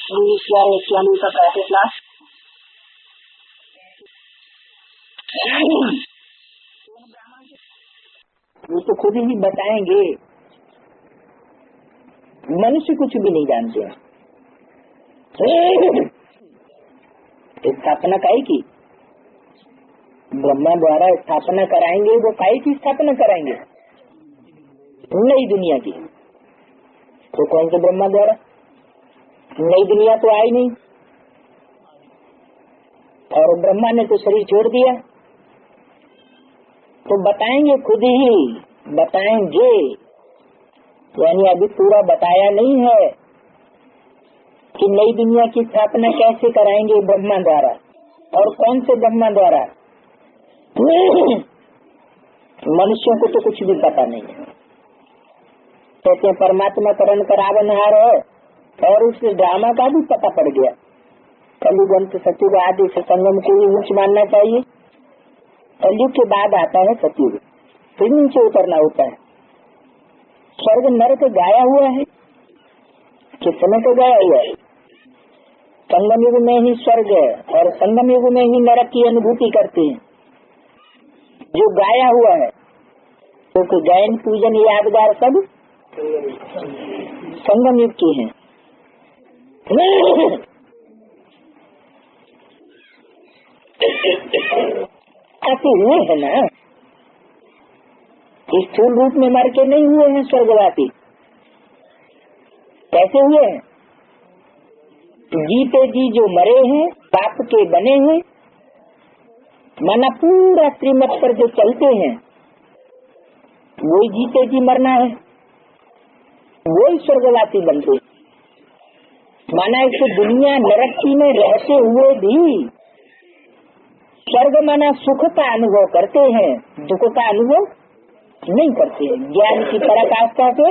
स्वामी का practice class. वो तो खुद ही बताएंगे, मनुष्य कुछ भी नहीं जानते हैं। स्थापना काय की ब्रह्मा द्वारा स्थापना कराएंगे, वो काय की स्थापना कराएंगे? नई दुनिया की। तो कौन से ब्रह्मा द्वारा? नई दुनिया तो आई नहीं, और ब्रह्मा ने तो शरीर छोड़ दिया। तो बताएंगे, खुद ही बताएंगे, यानी अभी पूरा बताया नहीं है कि नई दुनिया की स्थापना कैसे कराएंगे ब्रह्मा द्वारा, और कौन से ब्रह्मा द्वारा। मनुष्यों को तो कुछ भी पता नहीं है। कहते हैं परमात्मा करण करावनहार है, और उस ड्रामा का भी पता पड़ गया। कलयुग अंत सतयुग आदि से संगम को ही ऊंच मानना चाहिए। कलयुग के बाद आता है सतयुग, फिर नीचे उतरना होता है। स्वर्ग नरक गाया हुआ है, किस समय को गाया हुआ है? संगम युग में ही स्वर्ग है, और संगम युग में ही नरक की अनुभूति करते हैं। जो गाया हुआ है तो जैन पूजन यादगार सब संगम युग की है। ऐसे हुए है ना, स्थूल रूप में मर के नहीं हुए हैं स्वर्गवासी। कैसे हुए हैं? जीते जी जो मरे हैं, पाप के बने हैं, माना पूरा श्रीमत पर जो चलते हैं, वही जीते जी मरना है, वही स्वर्गवासी बनते। माना इस दुनिया नरकी में रहते हुए भी स्वर्ग माना सुख का अनुभव करते हैं, दुख का अनुभव नहीं करते। ज्ञान की पराकाष्ठा से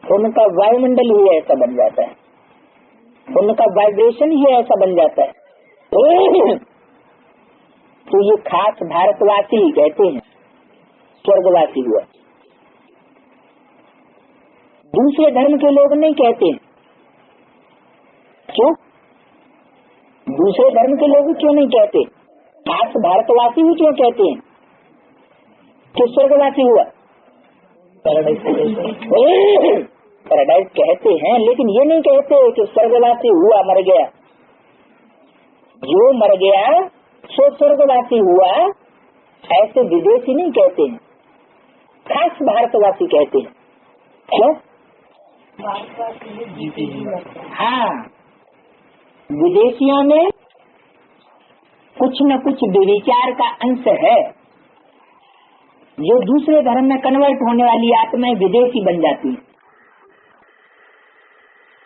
उनका वायुमंडल ही ऐसा बन जाता है, उनका वाइब्रेशन ही ऐसा बन जाता है। तो ये खास भारतवासी ही कहते हैं स्वर्गवासी हुआ। दूसरे धर्म के लोग नहीं कहते। क्यों? दूसरे धर्म के लोग क्यों नहीं कहते? खास भारतवासी ही क्यों कहते हैं कि स्वर्गवासी हुआ? पैराडाइज कहते हैं, लेकिन ये नहीं कहते कि स्वर्गवासी हुआ मर गया। जो मर गया सो स्वर्गवासी हुआ, ऐसे विदेशी नहीं कहते हैं, खास भारतवासी कहते हैं। क्यों? हाँ, विदेशियों में कुछ न कुछ विचार का अंश है। जो दूसरे धर्म में कन्वर्ट होने वाली आत्माएं विदेशी बन जाती है।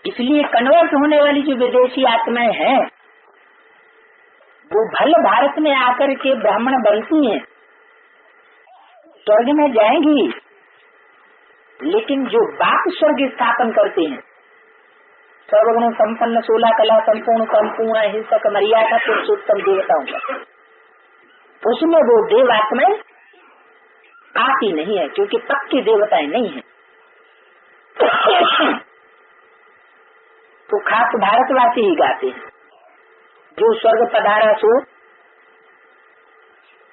इसलिए कन्वर्ट होने वाली जो विदेशी आत्माएं हैं, वो भल भारत में आकर के ब्राह्मण बनती हैं, स्वर्ग में जाएंगी, लेकिन जो बाप स्वर्ग स्थापन करते हैं, सर्वगुण संपन्न 16 कला संपूर्ण संपूर्ण हिंसक मर्यादा पुरुषोत्तम देवताओं का, उसमें वो देव आत्माएं आती नहीं है, क्योंकि पक्की देवताएं नहीं है। तो खास भारतवासी ही गाते हैं, जो स्वर्ग पधारा सो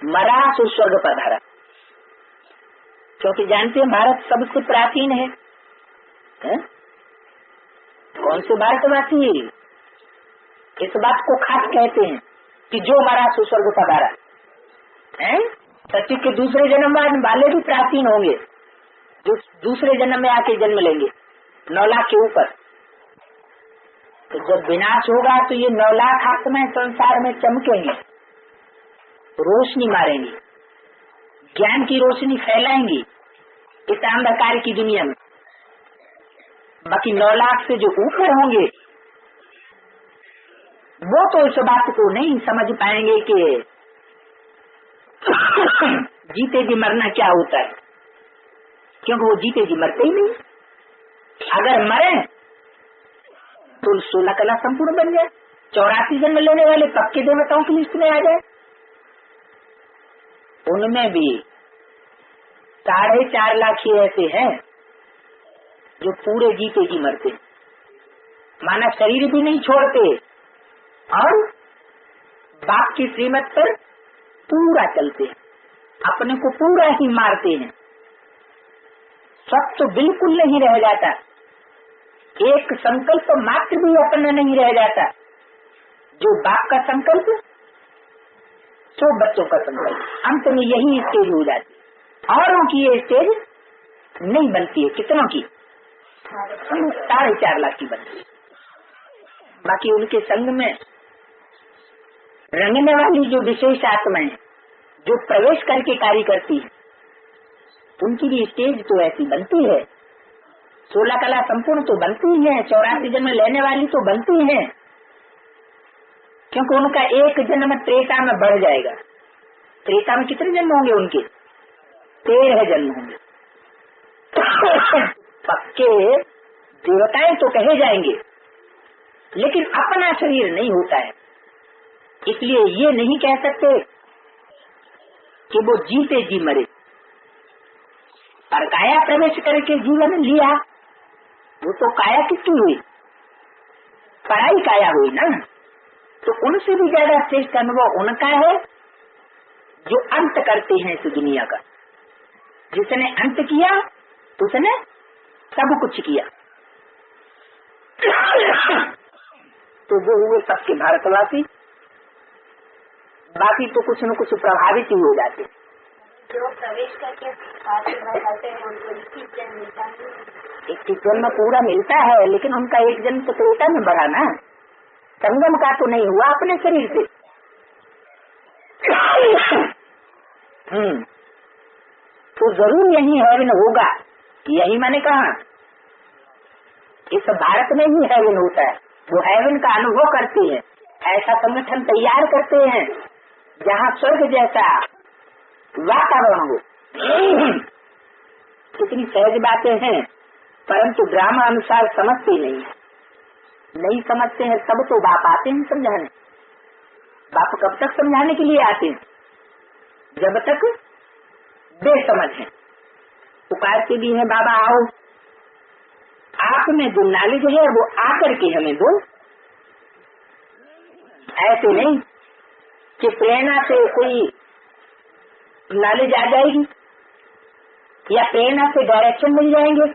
मरा सो स्वर्ग पधारा। क्योंकि जानते हैं भारत सबसे प्राचीन है, कौन से भारतवासी इस बात को खास कहते हैं कि जो मरा सो स्वर्ग पधारा है। सच्ची के दूसरे जन्म वाले भी प्राचीन होंगे, जो दूसरे जन्म में आके जन्म लेंगे 9 लाख के ऊपर। तो जब विनाश होगा तो ये 9 लाख आत्माएं संसार में चमकेंगी, रोशनी मारेंगी, ज्ञान की रोशनी फैलाएंगी इस अंधकार की दुनिया में। बाकी 9 लाख से जो ऊपर होंगे वो तो इस बात को नहीं समझ पाएंगे कि जीते जी मरना क्या होता है, क्योंकि वो जीते जी मरते ही नहीं। अगर मरे तो 16 कला संपूर्ण बन जाए, 84 जन्म लेने वाले पक्के देवताओं की लिस्ट में आ जाए। उनमें भी 4.5 लाख ही ऐसे हैं जो पूरे जीते जी मरते। माना शरीर भी नहीं छोड़ते और बाप की श्रीमत पर पूरा चलते हैं, अपने को पूरा ही मारते हैं। सब तो बिल्कुल नहीं रह जाता, एक संकल्प मात्र भी अपना नहीं रह जाता। जो बाप का संकल्प, तो बच्चों का संकल्प, अंत में यही स्टेज हो जाती है। औरों की ये स्टेज नहीं बनती है। कितनों की? 4.5 लाख की बनती है। बाकी उनके संग में रंगने वाली जो विशेष आत्माएं जो प्रवेश करके कार्य करती है, उनकी भी स्टेज तो ऐसी बनती है। 16 कला संपूर्ण तो बनती है, 84 जन्म लेने वाली तो बनती है, क्योंकि उनका एक जन्म त्रेता में बढ़ जाएगा। त्रेता में कितने जन्म होंगे उनके? 13 जन्म होंगे। पक्के देवताएं तो कहे जाएंगे, लेकिन अपना शरीर नहीं होता है। इसलिए ये नहीं कह सकते कि वो जीते जी मरे। पर काया प्रवेश करके जीवन लिया, वो तो काया किसकी हुई? पराई काया हुई ना। तो उनसे भी ज्यादा श्रेष्ठ अनुभव उनका है जो अंत करते हैं इस दुनिया का। जिसने अंत किया उसने सब कुछ किया। तो वो हुए सबके भारतवासी, बाकी तो कुछ न कुछ प्रभावित ही हो जाते। जो प्रवेश करके हैं उनको 21 जन्म मिलता है। 21 जन्म पूरा मिलता है, लेकिन उनका एक जन्म तो त्रेता में बढ़ा ना, संगम का तो नहीं हुआ अपने शरीर से। तो जरूर यही हेवन होगा, यही मैंने कहा। इस भारत में ही हेवन होता है। वो हेवन का अनुभव करते हैं, ऐसा संगठन तैयार करते हैं जहाँ स्वर्ग जैसा वातावरण हो। कितनी सहज बातें हैं, परंतु ड्रामा अनुसार समझते नहीं समझते हैं। तब तो बाप आते हैं समझाने। बाप कब तक समझाने के लिए आते हैं? जब तक बेसमझ है। पुकारते भी है, बाबा आओ, आप में जो नॉलेज है वो आकर के हमें दो। ऐसे नहीं कि प्रेरणा से कोई नॉलेज आ जाएगी, या प्रेरणा से डायरेक्शन मिल जाएंगे,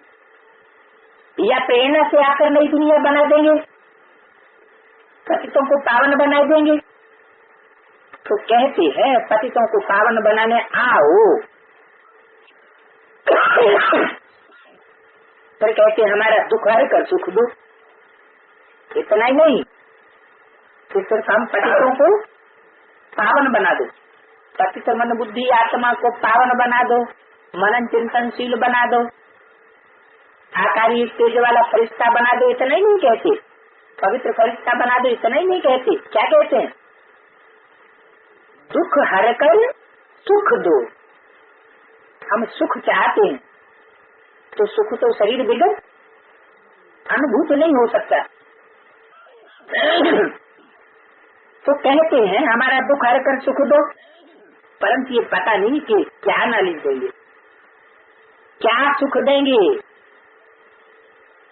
या प्रेरणा से आकर नई दुनिया बना देंगे, पतितों को पावन बना देंगे। तो कहते हैं पतितों को पावन बनाने आओ, फिर कहते हमारा दुख हर कर सुख दो। इतना ही नहीं कि सिर्फ हम पतितों को पावन बना दो, पतित मन बुद्धि आत्मा को पावन बना दो, मनन चिंतनशील बना दो, आकारी तेज वाला फरिश्ता बना दो। इतना ही नहीं कहते पवित्र फरिश्ता बना दो, इतना ही नहीं कहते। क्या कहते हैं? दुख हर कर सुख दो। हम सुख चाहते हैं, तो सुख तो शरीर बिगड़ अनुभूत नहीं हो सकता। तो कहते हैं हमारा दुख हर कर सुख दो, परंतु ये पता नहीं कि क्या नॉलेज देंगे, क्या सुख देंगे।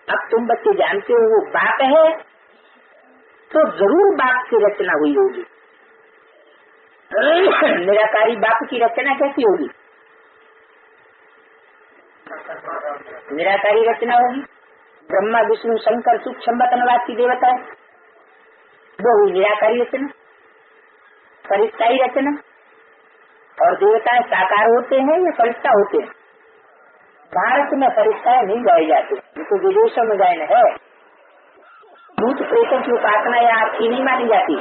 अब तुम बच्चे जानते हो वो बाप है, तो जरूर बाप की रचना हुई होगी। निराकारी बाप की रचना कैसी होगी? निराकारी रचना होगी। ब्रह्मा विष्णु शंकर सूक्ष्म वतनवासी देवता, वो हुई निराकारी रचना। फरिश्ताई रचना। और देवताएं साकार होते हैं या फरिश्ता होते हैं? भारत में फरिश्ताएं नहीं गाए जाते, तो विदेशों में गायन है। भूत प्रेतों की उपासना यहाँ अच्छी नहीं मानी जाती।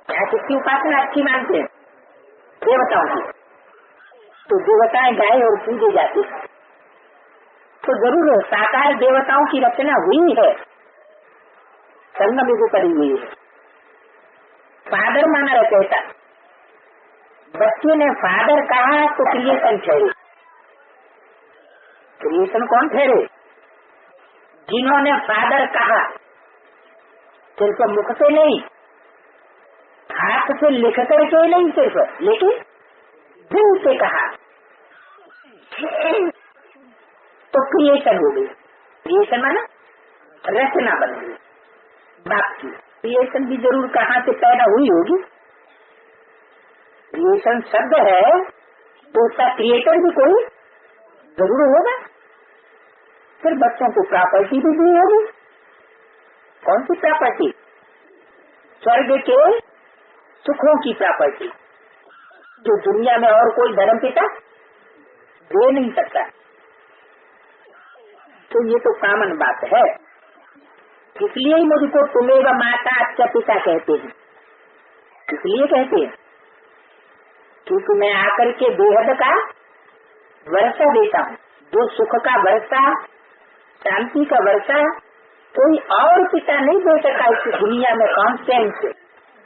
यहाँ किसकी उपासना अच्छी मानते हैं? देवताओं की। तो देवताएं गाये और पूजे जाते हैं। तो जरूर साकार देवताओं की रचना हुई है, संगम युग करी हुई है। फादर माना रहता, बच्चे ने फादर कहा तो क्रिएशन ठहरे। क्रिएशन कौन ठहरे? जिन्होंने फादर कहा, सिर्फ मुख से नहीं, हाथ से लिख करके नहीं सिर्फ, लेकिन दिल से कहा, तो क्रिएशन हो गई। क्रिएशन माना रचना बन गई बाप की। क्रिएशन भी जरूर कहाँ से पैदा हुई होगी। क्रिएशन शब्द है तो उसका क्रिएटर भी कोई जरूर होगा। फिर बच्चों को प्रॉपर्टी भी दी होगी। कौन सी प्रॉपर्टी? स्वर्ग के सुखों की प्रॉपर्टी, जो दुनिया में और कोई धर्म पिता दे नहीं सकता। तो ये तो कॉमन बात है। इसलिए ही मुझको तुम्हें व माता अच्छा पिता कहते हैं। इसलिए कहते हैं क्योंकि मैं आकर के बेहद का वर्षा देता हूँ। जो सुख का वर्षा, शांति का वर्षा कोई और पिता नहीं दे सका इस दुनिया में। कॉन्स्टेंट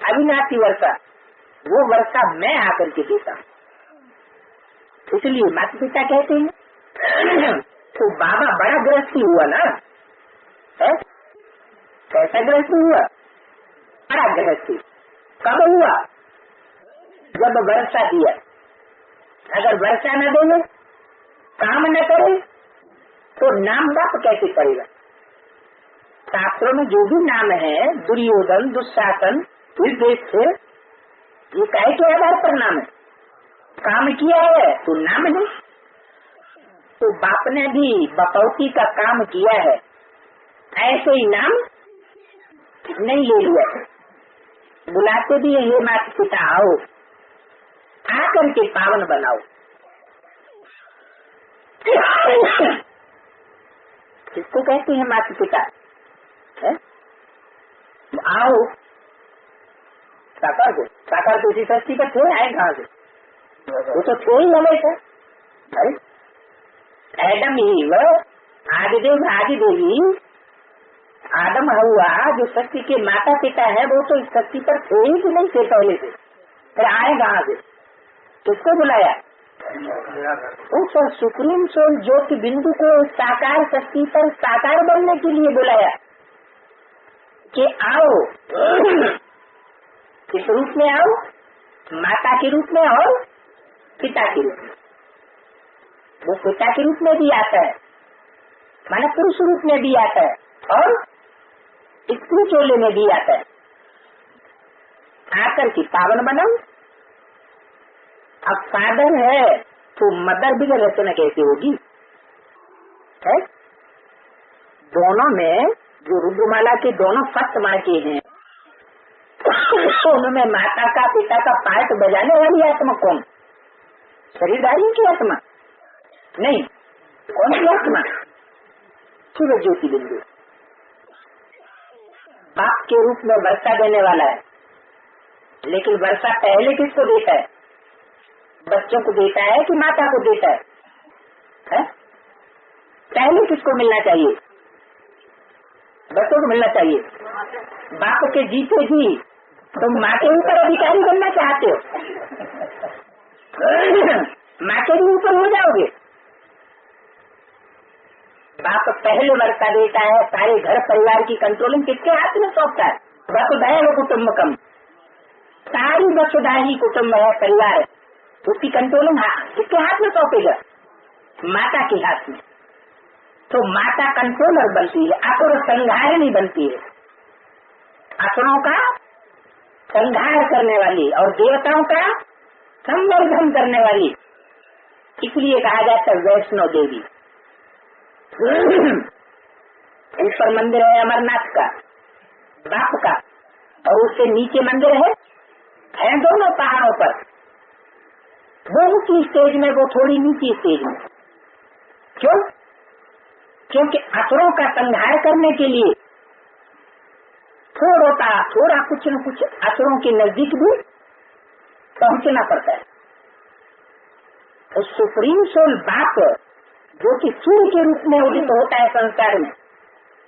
अविनाशी वर्षा, वो वर्षा मैं आकर के देता हूँ। इसलिए माता पिता कहते हैं। तो बाबा बड़ा गृहस्थी हुआ ना है? कैसा गृहस्थी हुआ? बड़ा गृहस्थी। कब हुआ? जब वर्षा दिया। अगर वर्षा न देंगे, काम न करे, तो नाम बाप कैसे पड़ेगा? शास्त्रों में जो भी नाम है, दुर्योधन, दुशासन, युधिष्ठिर, ये काहे के आधार पर नाम है? काम किया है तो नाम नहीं। तो बाप ने भी बपौती का काम किया है, ऐसे ही नाम नहीं ले लिया। बुलाते भी ये माता पिता आओ, आकर के पावन बनाओ। किसको कहते हैं माता पिता? आओ साकार को। साकार तो इसी सृष्टि पर थे, आए कहाँ से? वो तो थे ही हमेशा। एडम ही आदिदेव आदिदेवी आदम हुआ, जो सृष्टि के माता पिता है, वो तो इस सृष्टि पर थे ही कि नहीं थे पहले से? फिर आए कहाँ से? किसको बुलाया? उस सुप्रीम सोल ज्योति बिंदु को साकार सृष्टि पर साकार बनने के लिए बुलाया कि आओ। किस रूप में आओ? माता के रूप में और पिता के रूप में। वो पिता के रूप में भी आता है, माना पुरुष रूप में भी आता है, और स्त्री चोले में भी आता है। आकर के पावन बनाओ। अब फादर है तो मदर भी रचना कैसे होगी? है? दोनों में जो रुद्रमाला के दोनों फर्स्ट माँ के हैं, तो उनमें माता का पिता का पार्ट बजाने वाली आत्मा कौन? शरीरधारी की आत्मा नहीं। कौन सी आत्मा? सूर्य ज्योति बिंदु। बाप के रूप में वर्षा देने वाला है, लेकिन वर्षा पहले किसको देता है? बच्चों को देता है कि माता को देता है? पहले किसको मिलना चाहिए? बच्चों को मिलना चाहिए। बाप के जीते जी तुम माँ के ऊपर अधिकारी बनना चाहते हो, माँ के भी ऊपर हो जाओगे। बाप पहले वर्षा देता है, सारे घर परिवार की कंट्रोलिंग किसके हाथ में सौंपता है? वसुधैव वो कुटुम्बकम, सारी वसुधा ही कुटुम्ब है, परिवार है, उसकी कंट्रोलिंग किसके हाथ में सौंपेगा? माता के हाथ में। तो माता कंट्रोलर बनती है, असुर संहारिणी बनती है, असुरों का संहार करने वाली और देवताओं का संवर्धन करने वाली। इसलिए कहा जाता है वैष्णो देवी। ऊपर मंदिर है अमरनाथ का, बाप का, और उससे नीचे मंदिर है दोनों पहाड़ों पर। वो ऊंची स्टेज में, वो थोड़ी नीची स्टेज में। क्यों? क्योंकि असुरों का संहार करने के लिए थोड़ा कुछ न कुछ असुरों के नजदीक भी पहुंचना पड़ता है। तो सुप्रीम सोल बाप, जो कि सूर्य के रूप में उदित होता है संसार में,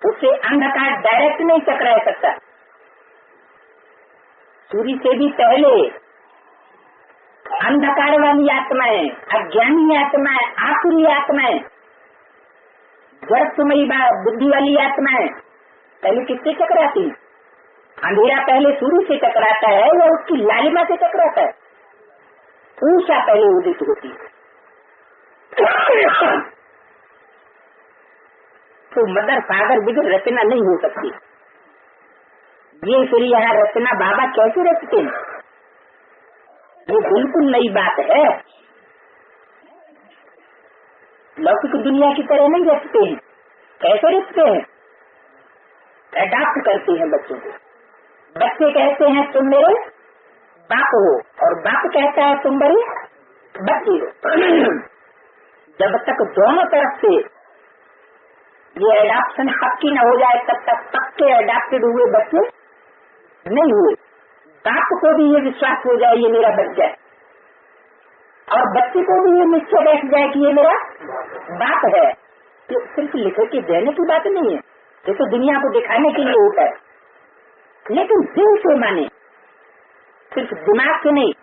उससे अंधकार डायरेक्ट नहीं टकरा सकता। सूर्य से भी पहले अंधकार वाली आत्माएं, अज्ञानी आत्माएं, आसुरी आत्माएं, जड़त्वमयी बुद्धि वाली आत्माएं पहले किससे टकराती है? अंधेरा पहले सूर्य से टकराता है या उसकी लालिमा से टकराता है? उषा पहले उदित होती है। तो मदर फादर बिगड़ रचना नहीं हो सकती। ये फिर यहाँ रचना बाबा कैसे रचते हैं? ये बिल्कुल नई बात है। लौकिक दुनिया की तरह नहीं रचते हैं। कैसे रचते हैं? अडॉप्ट करते हैं बच्चों को। बच्चे कहते हैं तुम मेरे बाप हो, और बाप कहता है तुम मेरे बच्चे हो। जब तक दोनों तरफ से ये एडाप्शन पक्की न हो जाए तब तक पक्के एडाप्टेड हुए बच्चे नहीं हुए। बाप को भी ये विश्वास हो जाए ये मेरा बच्चा है, और बच्चे को भी ये निश्चय बैठ जाए कि ये मेरा बाप है। तो सिर्फ लिख के देने की बात नहीं है, ये तो दुनिया को दिखाने के लिए होता है, लेकिन दिल से माने, सिर्फ दिमाग से नहीं।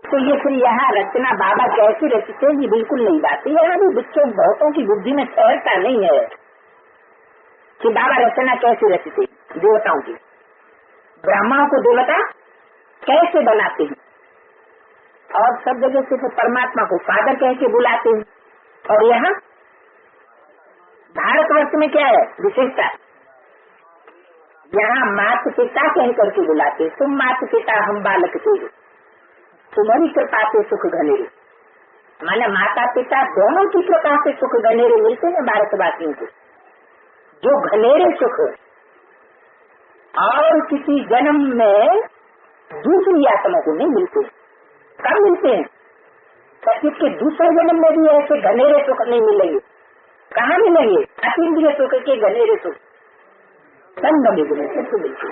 तो ये फिर यहाँ रचना बाबा कैसे रचते हैं, ये बिल्कुल नई बात है। यहाँ भी बच्चों बहुतों की बुद्धि में ठहरता नहीं है कि बाबा रचना कैसे रचते। देवताओं की, ब्राह्मणों को देवता कैसे बनाते हैं, और सब जगह सिर्फ परमात्मा को फादर कह के बुलाते हैं। और यहाँ भारतवर्ष में क्या है विशेषता? यहाँ माता पिता कह करके बुलाते, तुम माता पिता हम बालक तेरे, तुम्हारी कृपा से सुख घनेरे। माने माता पिता दोनों की कृपा से सुख घनेरे मिलते हैं भारतवासियों को। जो घनेरे सुख और किसी जन्म में दूसरी आत्मा को नहीं मिलते। कब मिलते हैं? इसके दूसरे जन्म में भी ऐसे घनेरे सुख नहीं मिलेंगे। कहाँ मिलेंगे? अतीन्द्रिय सुख के घनेरे सुख संग मिलते मिलते।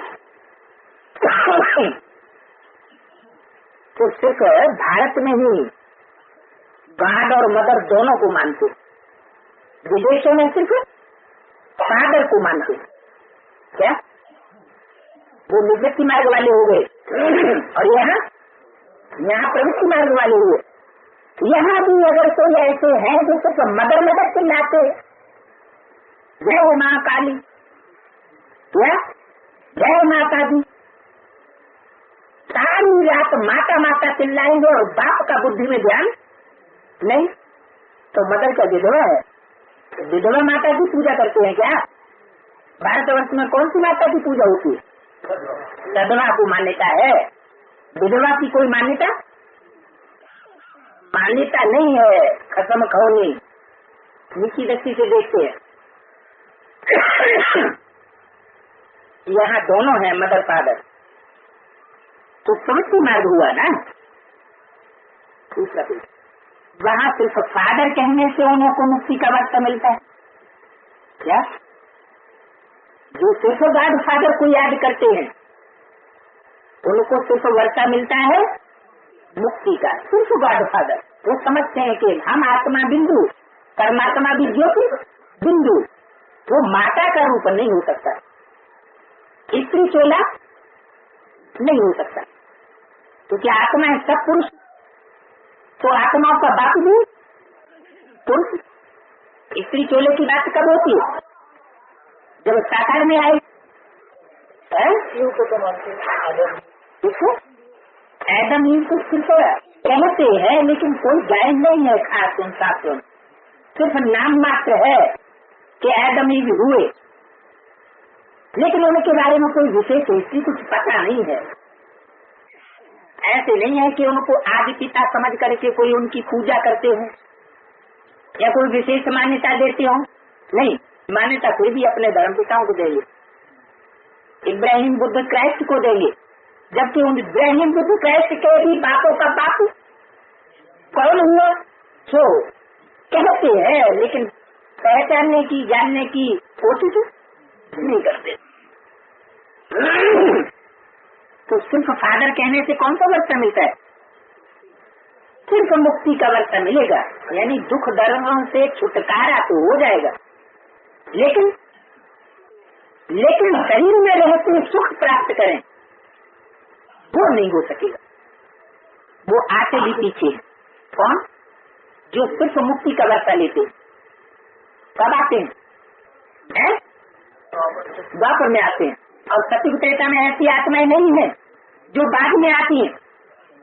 तो सिर्फ भारत में ही गॉड और मदर दोनों को मानते, विदेशों में सिर्फ फादर को मानते। क्या वो निवृत्ति मार्ग वाले हो गए, और यहाँ प्रवृत्ति मार्ग वाले हुए। यहाँ भी अगर कोई ऐसे हैं जो सिर्फ मदर मदर चिल्लाते, जय हो माँ काली, क्या जय माता दी, सारी रात माता माता चिल्लाएंगे और बाप का बुद्धि में ध्यान नहीं, तो मदर का विधवा है। विधवा माता की पूजा करते हैं क्या? भारतवर्ष में कौन सी माता की पूजा होती है? सदवा को मान्यता है, विधवा की कोई मान्यता नहीं है। खत्म खौनी नीची दृष्टि से देखते हैं। यहाँ दोनों है मदर फादर, तो प्रवृत्ति मार्ग हुआ ना। दूसरा वहाँ सिर्फ फादर कहने से उन्हों को मुक्ति का वर्षा मिलता है। क्या जो सिर्फ गॉड फादर को याद करते हैं उनको सिर्फ वर्षा मिलता है मुक्ति का। सिर्फ गॉड फादर वो समझते हैं कि हम आत्मा बिंदु, परमात्मा भी ज्योति बिंदु, वो माता का रूप नहीं हो सकता, स्त्री चोला नहीं हो सकता, क्योंकि आत्मा है सब पुरुष। तो आत्माओं का बाप भी पुरुष। स्त्री चोले की बात कब होती है? जब साकार में आए एडम ईव को सिर्फ कहते हैं, लेकिन कोई गाइड नहीं है खास उन शास्त्रों में। सिर्फ नाम मात्र है कि एडम ईव हुए, लेकिन उनके बारे में कोई विशेष हिस्ट्री कुछ पता नहीं है। ऐसे नहीं है कि उनको आदि पिता समझ करके कोई उनकी पूजा करते हो या कोई विशेष मान्यता देते हो। नहीं, मान्यता कोई भी अपने धर्म पिताओं को देंगे, इब्राहिम बुद्ध क्राइस्ट को देंगे, जबकि उन इब्राहिम बुद्ध क्राइस्ट के भी बापों का बाप कौन हुआ सो कहते हैं, लेकिन पहचानने की जानने की कोशिश नहीं करते। तो सिर्फ फादर कहने से कौन सा वर्षा मिलता है? सिर्फ मुक्ति का वर्षा मिलेगा, यानी दुख दर्दों से छुटकारा तो हो जाएगा, लेकिन शरीर में रहते सुख प्राप्त करें वो नहीं हो सकेगा। वो आते भी पीछे। कौन? जो सिर्फ मुक्ति का वर्षा लेते। कब आते हैं? द्वापर में आते हैं। और सत्युग त्रेता में ऐसी आत्माएं नहीं है जो बाद में आती हैं,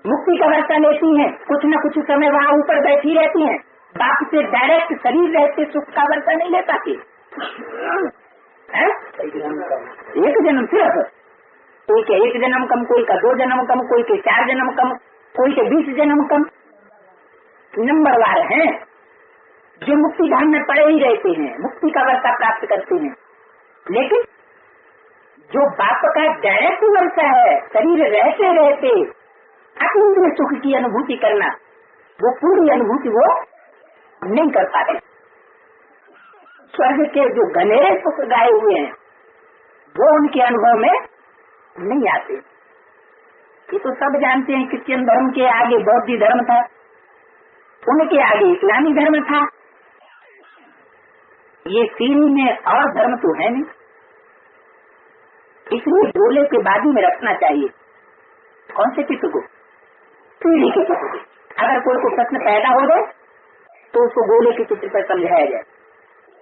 मुक्ति का वर्षा लेती हैं, कुछ न कुछ समय वहाँ ऊपर बैठी रहती हैं, बाप से डायरेक्ट शरीर रहते सुख का वर्षा नहीं ले पाते। एक जन्म सिर्फ, कोई के 1 जन्म कम, कोई का 2 जन्म कम, कोई के 4 जन्म कम, कोई के 20 जन्म कम। नंबरवार हैं जो मुक्ति धाम में पड़े ही रहते हैं, मुक्ति का वर्षा प्राप्त करते हैं। लेकिन जो बाप का डायरेक्ट वर्षा है, शरीर रहते रहते अतीन्द्रिय सुख की अनुभूति करना, वो पूरी अनुभूति वो नहीं कर पाते। स्वर्ग के जो घनेरे सुख गाए हुए हैं वो उनके अनुभव में नहीं आते। ये तो सब जानते हैं, क्रिश्चियन धर्म के आगे बौद्ध धर्म था, उनके आगे इस्लामी धर्म था। ये सीढ़ी में और धर्म तो है नहीं, इसलिए गोले के बाजू में रखना चाहिए। कौन से चित्र को? सीढ़ी के चित्र को। अगर कोई को प्रश्न पैदा हो जाए तो उसको गोले के चित्र पर समझाया जाए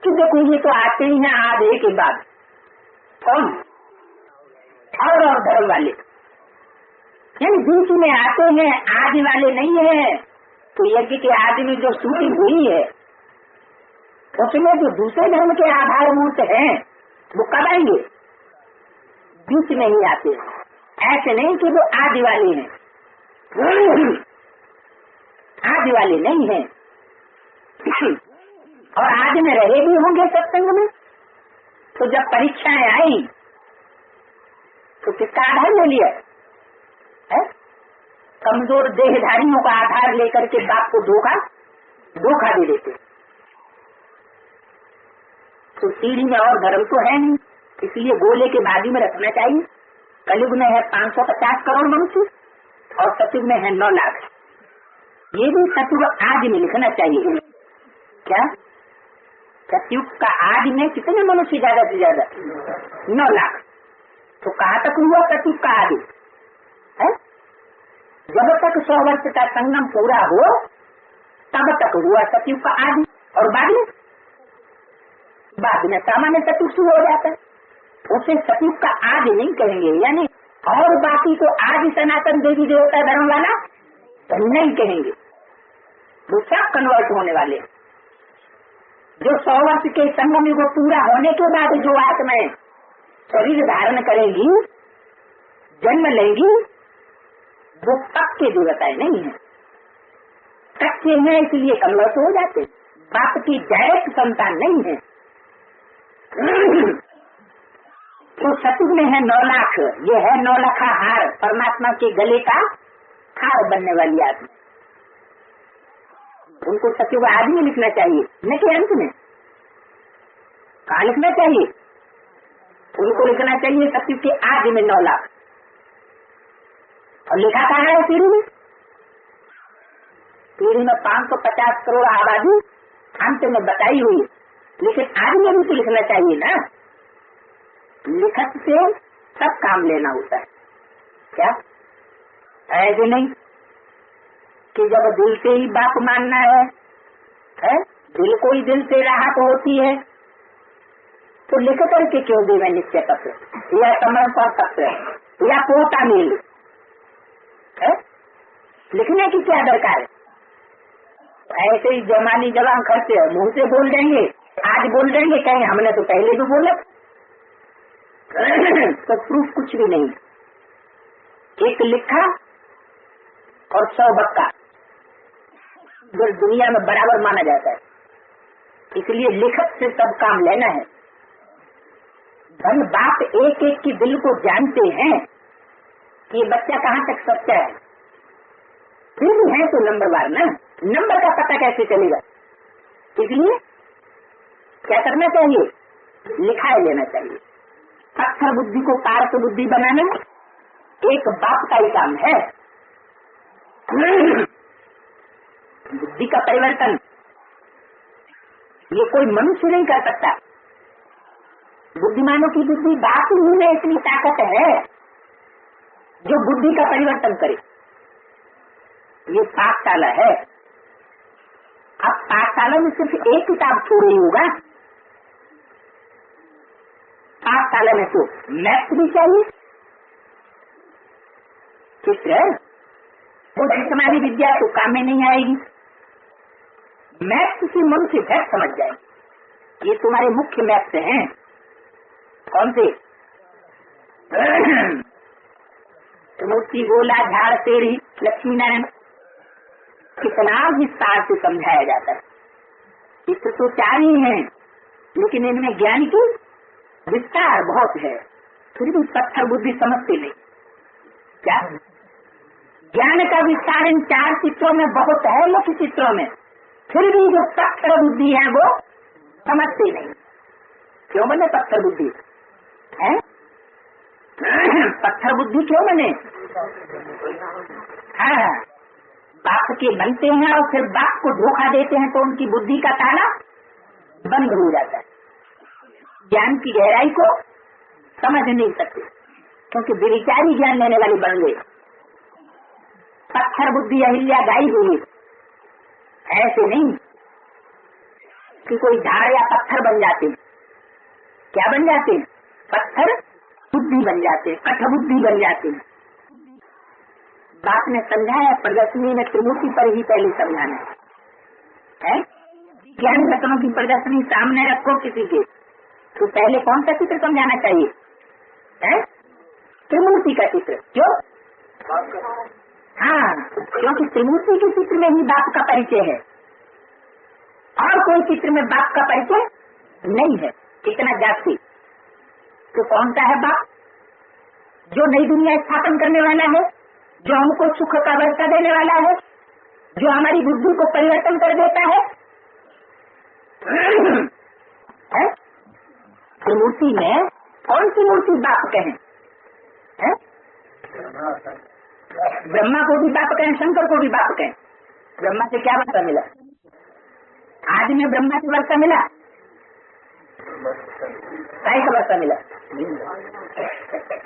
कि देखो ये तो आते ही हैं आधे के बाद। कौन? और धर्म वाले, यानी बीच में आते हैं, आदि वाले नहीं है। तो यज्ञ के आदि में जो शूटिंग हुई है उसमें जो दूसरे धर्म के आधारभूत हैं वो कब आएंगे? बीच में ही आते हैं। ऐसे नहीं कि वो आदि वाले हैं, आदि वाले नहीं है। और आदि में रहे भी होंगे सत्संग में। तो जब परीक्षाएं आई तो किसका आधार ले लिया है? कमजोर देहधारियों का आधार लेकर के बाप को धोखा दे देते। तो सीढ़ी में और धर्म तो है नहीं, इसलिए गोले के बाजू में रखना चाहिए। कलयुग में है 550 करोड़ मनुष्य और सतयुग में है 9 लाख। ये भी सतयुग आदि में लिखना चाहिए। क्या सतयुग का आदि में कितने मनुष्य ज्यादा से ज्यादा? 9 लाख। तो कहाँ तक हुआ सतयुग का आदि है? जब तक 100 वर्ष का संगम पूरा हो तब तक हुआ सतयुग का आदि, और बाद में सामान्य सतयुग शुरू हो जाता है। उसे सतयुग का आदि नहीं कहेंगे, यानी और बाकी को आदि सनातन देवी देवता धर्म वाला नहीं कहेंगे। वो सब कन्वर्ट होने वाले। जो 100 वर्ष के संगम युग पूरा होने के बाद जो आत्माएं शरीर धारण करेंगी, जन्म लेंगी, वो पक्के देवताएं नहीं है, कच्चे हैं, इसलिए कन्वर्ट हो जाते। बाप की डायरेक्ट संतान नहीं है। तो सतयुग में है 9 लाख। ये है 9 लाखा हार, परमात्मा के गले का हार बनने वाली आत्मा। उनको सतयुग आदि में लिखना चाहिए, न कि अंत में। कहाँ लिखना चाहिए? उनको लिखना चाहिए सतयुग के आदि में 9 लाख। और लिखा कहाँ है सीढ़ी में? सीढ़ी में 550 करोड़ आबादी अंत में बताई हुई है, लेकिन आदि में भी तो लिखना चाहिए ना। लिखत से सब काम लेना होता है। क्या ऐसे नहीं कि जब दिल से ही बाप मानना है? दिल को ही दिल से राहत होती है तो लिख करके क्यों देवे निश्चय पत्र या समर्पण पत्र या पोता मेल? लिखने की क्या दरकार है? ऐसे ही जमानी जवान खर्चे मुंह से बोल देंगे, आज बोल देंगे, कहेंगे हमने तो पहले भी बोला। तो प्रूफ कुछ भी नहीं। एक लिखा और 100 बक्का जो दुनिया में बराबर माना जाता है, इसलिए लिखत से सब काम लेना है। धन बाप एक एक की दिल को जानते हैं कि ये बच्चा कहाँ तक सच्चा है। फिर भी है तो नंबरवार ना, नंबर का पता कैसे चलेगा? इसलिए क्या करना चाहिए? लिखाए लेना चाहिए। पत्थर बुद्धि को पारस बुद्धि बनाना एक बाप का ही काम है। बुद्धि का परिवर्तन ये कोई मनुष्य नहीं कर सकता। बुद्धिमानों की बुद्धि बाप ही में इतनी ताकत है जो बुद्धि का परिवर्तन करे। ये पाठशाला है। अब पाठशाला में सिर्फ एक किताब छोड़ी होगा, पाठशाला में तो मैथ्स भी चाहिए, चित्र वो जिसमानी विद्या तो काम में नहीं आएगी। मैप्स की मन से झट समझ जाए। ये तुम्हारे मुख्य मैप्स हैं। कौन से? मूर्ति, गोला, झाड़, पेड़, लक्ष्मी नारायण, कितना विस्तार से समझाया जाता है। चित्र तो 4 ही हैं, लेकिन इनमें ज्ञान की विस्तार बहुत है। फिर भी पत्थर बुद्धि समझते नहीं। क्या ज्ञान का विस्तार इन 4 चित्रों में बहुत है, मुख्य चित्रों में, फिर भी जो पत्थर बुद्धि है वो समझते नहीं। क्यों बने पत्थर बुद्धि है? पत्थर बुद्धि क्यों बने? हाँ, बाप के बनते हैं और फिर बाप को धोखा देते हैं तो उनकी बुद्धि का ताला बंद हो जाता है। ज्ञान की गहराई को समझ नहीं सकते, क्योंकि विचारी ज्ञान लेने वाले बन गए। पत्थर बुद्धि अहिल्या गाई हुई। ऐसे नहीं कि कोई झाड़ या पत्थर बन जाते। क्या बन जाते? पत्थर बुद्धि बन जाते, कठ बुद्धि बन जाते। बाप ने समझाया प्रदर्शनी में त्रिमूर्ति पर ही पहले समझाना है। ज्ञान रत्नों की प्रदर्शनी सामने रखो किसी के, तो पहले कौन सा चित्र समझाना चाहिए? है त्रिमूर्ति का चित्र। क्यों? हाँ, क्योंकि त्रिमूर्ति के चित्र में ही बाप का परिचय है और कोई चित्र में बाप का परिचय नहीं है। कितना जाति। तो कौन सा है बाप? जो नई दुनिया स्थापन करने वाला है, जो हमको सुख का वर्षा देने वाला है, जो हमारी बुद्धि को परिवर्तन कर देता है। तो मूर्ति में कौन सी मूर्ति बाप कहें? ब्रह्मा को भी बाप कहें, शंकर को भी बाप कहें। ब्रह्मा से क्या वर्षा मिला? आज में ब्रह्मा से वर्षा मिला? काय का वर्षा मिला?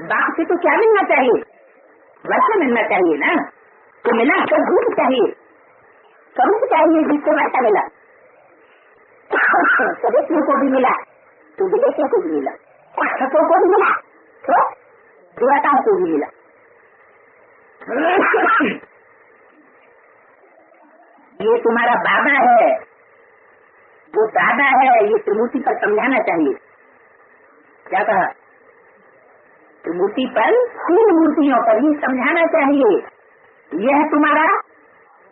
बाप से तो क्या मिलना चाहिए? वर्षा मिलना चाहिए ना। तो मिला तो दूध चाहिए, स्वरूप चाहिए जिससे वर्षा मिला। स्वदेशियों को भी मिला तो विदेशियों को भी मिला, पाठकों को भी मिला तो देवताओं को भी मिला। ये तुम्हारा बाबा है, वो दादा है, ये त्रिमूर्ति पर समझाना चाहिए। क्या कहा? त्रिमूर्ति पर, 3 मूर्तियों पर ही समझाना चाहिए। यह तुम्हारा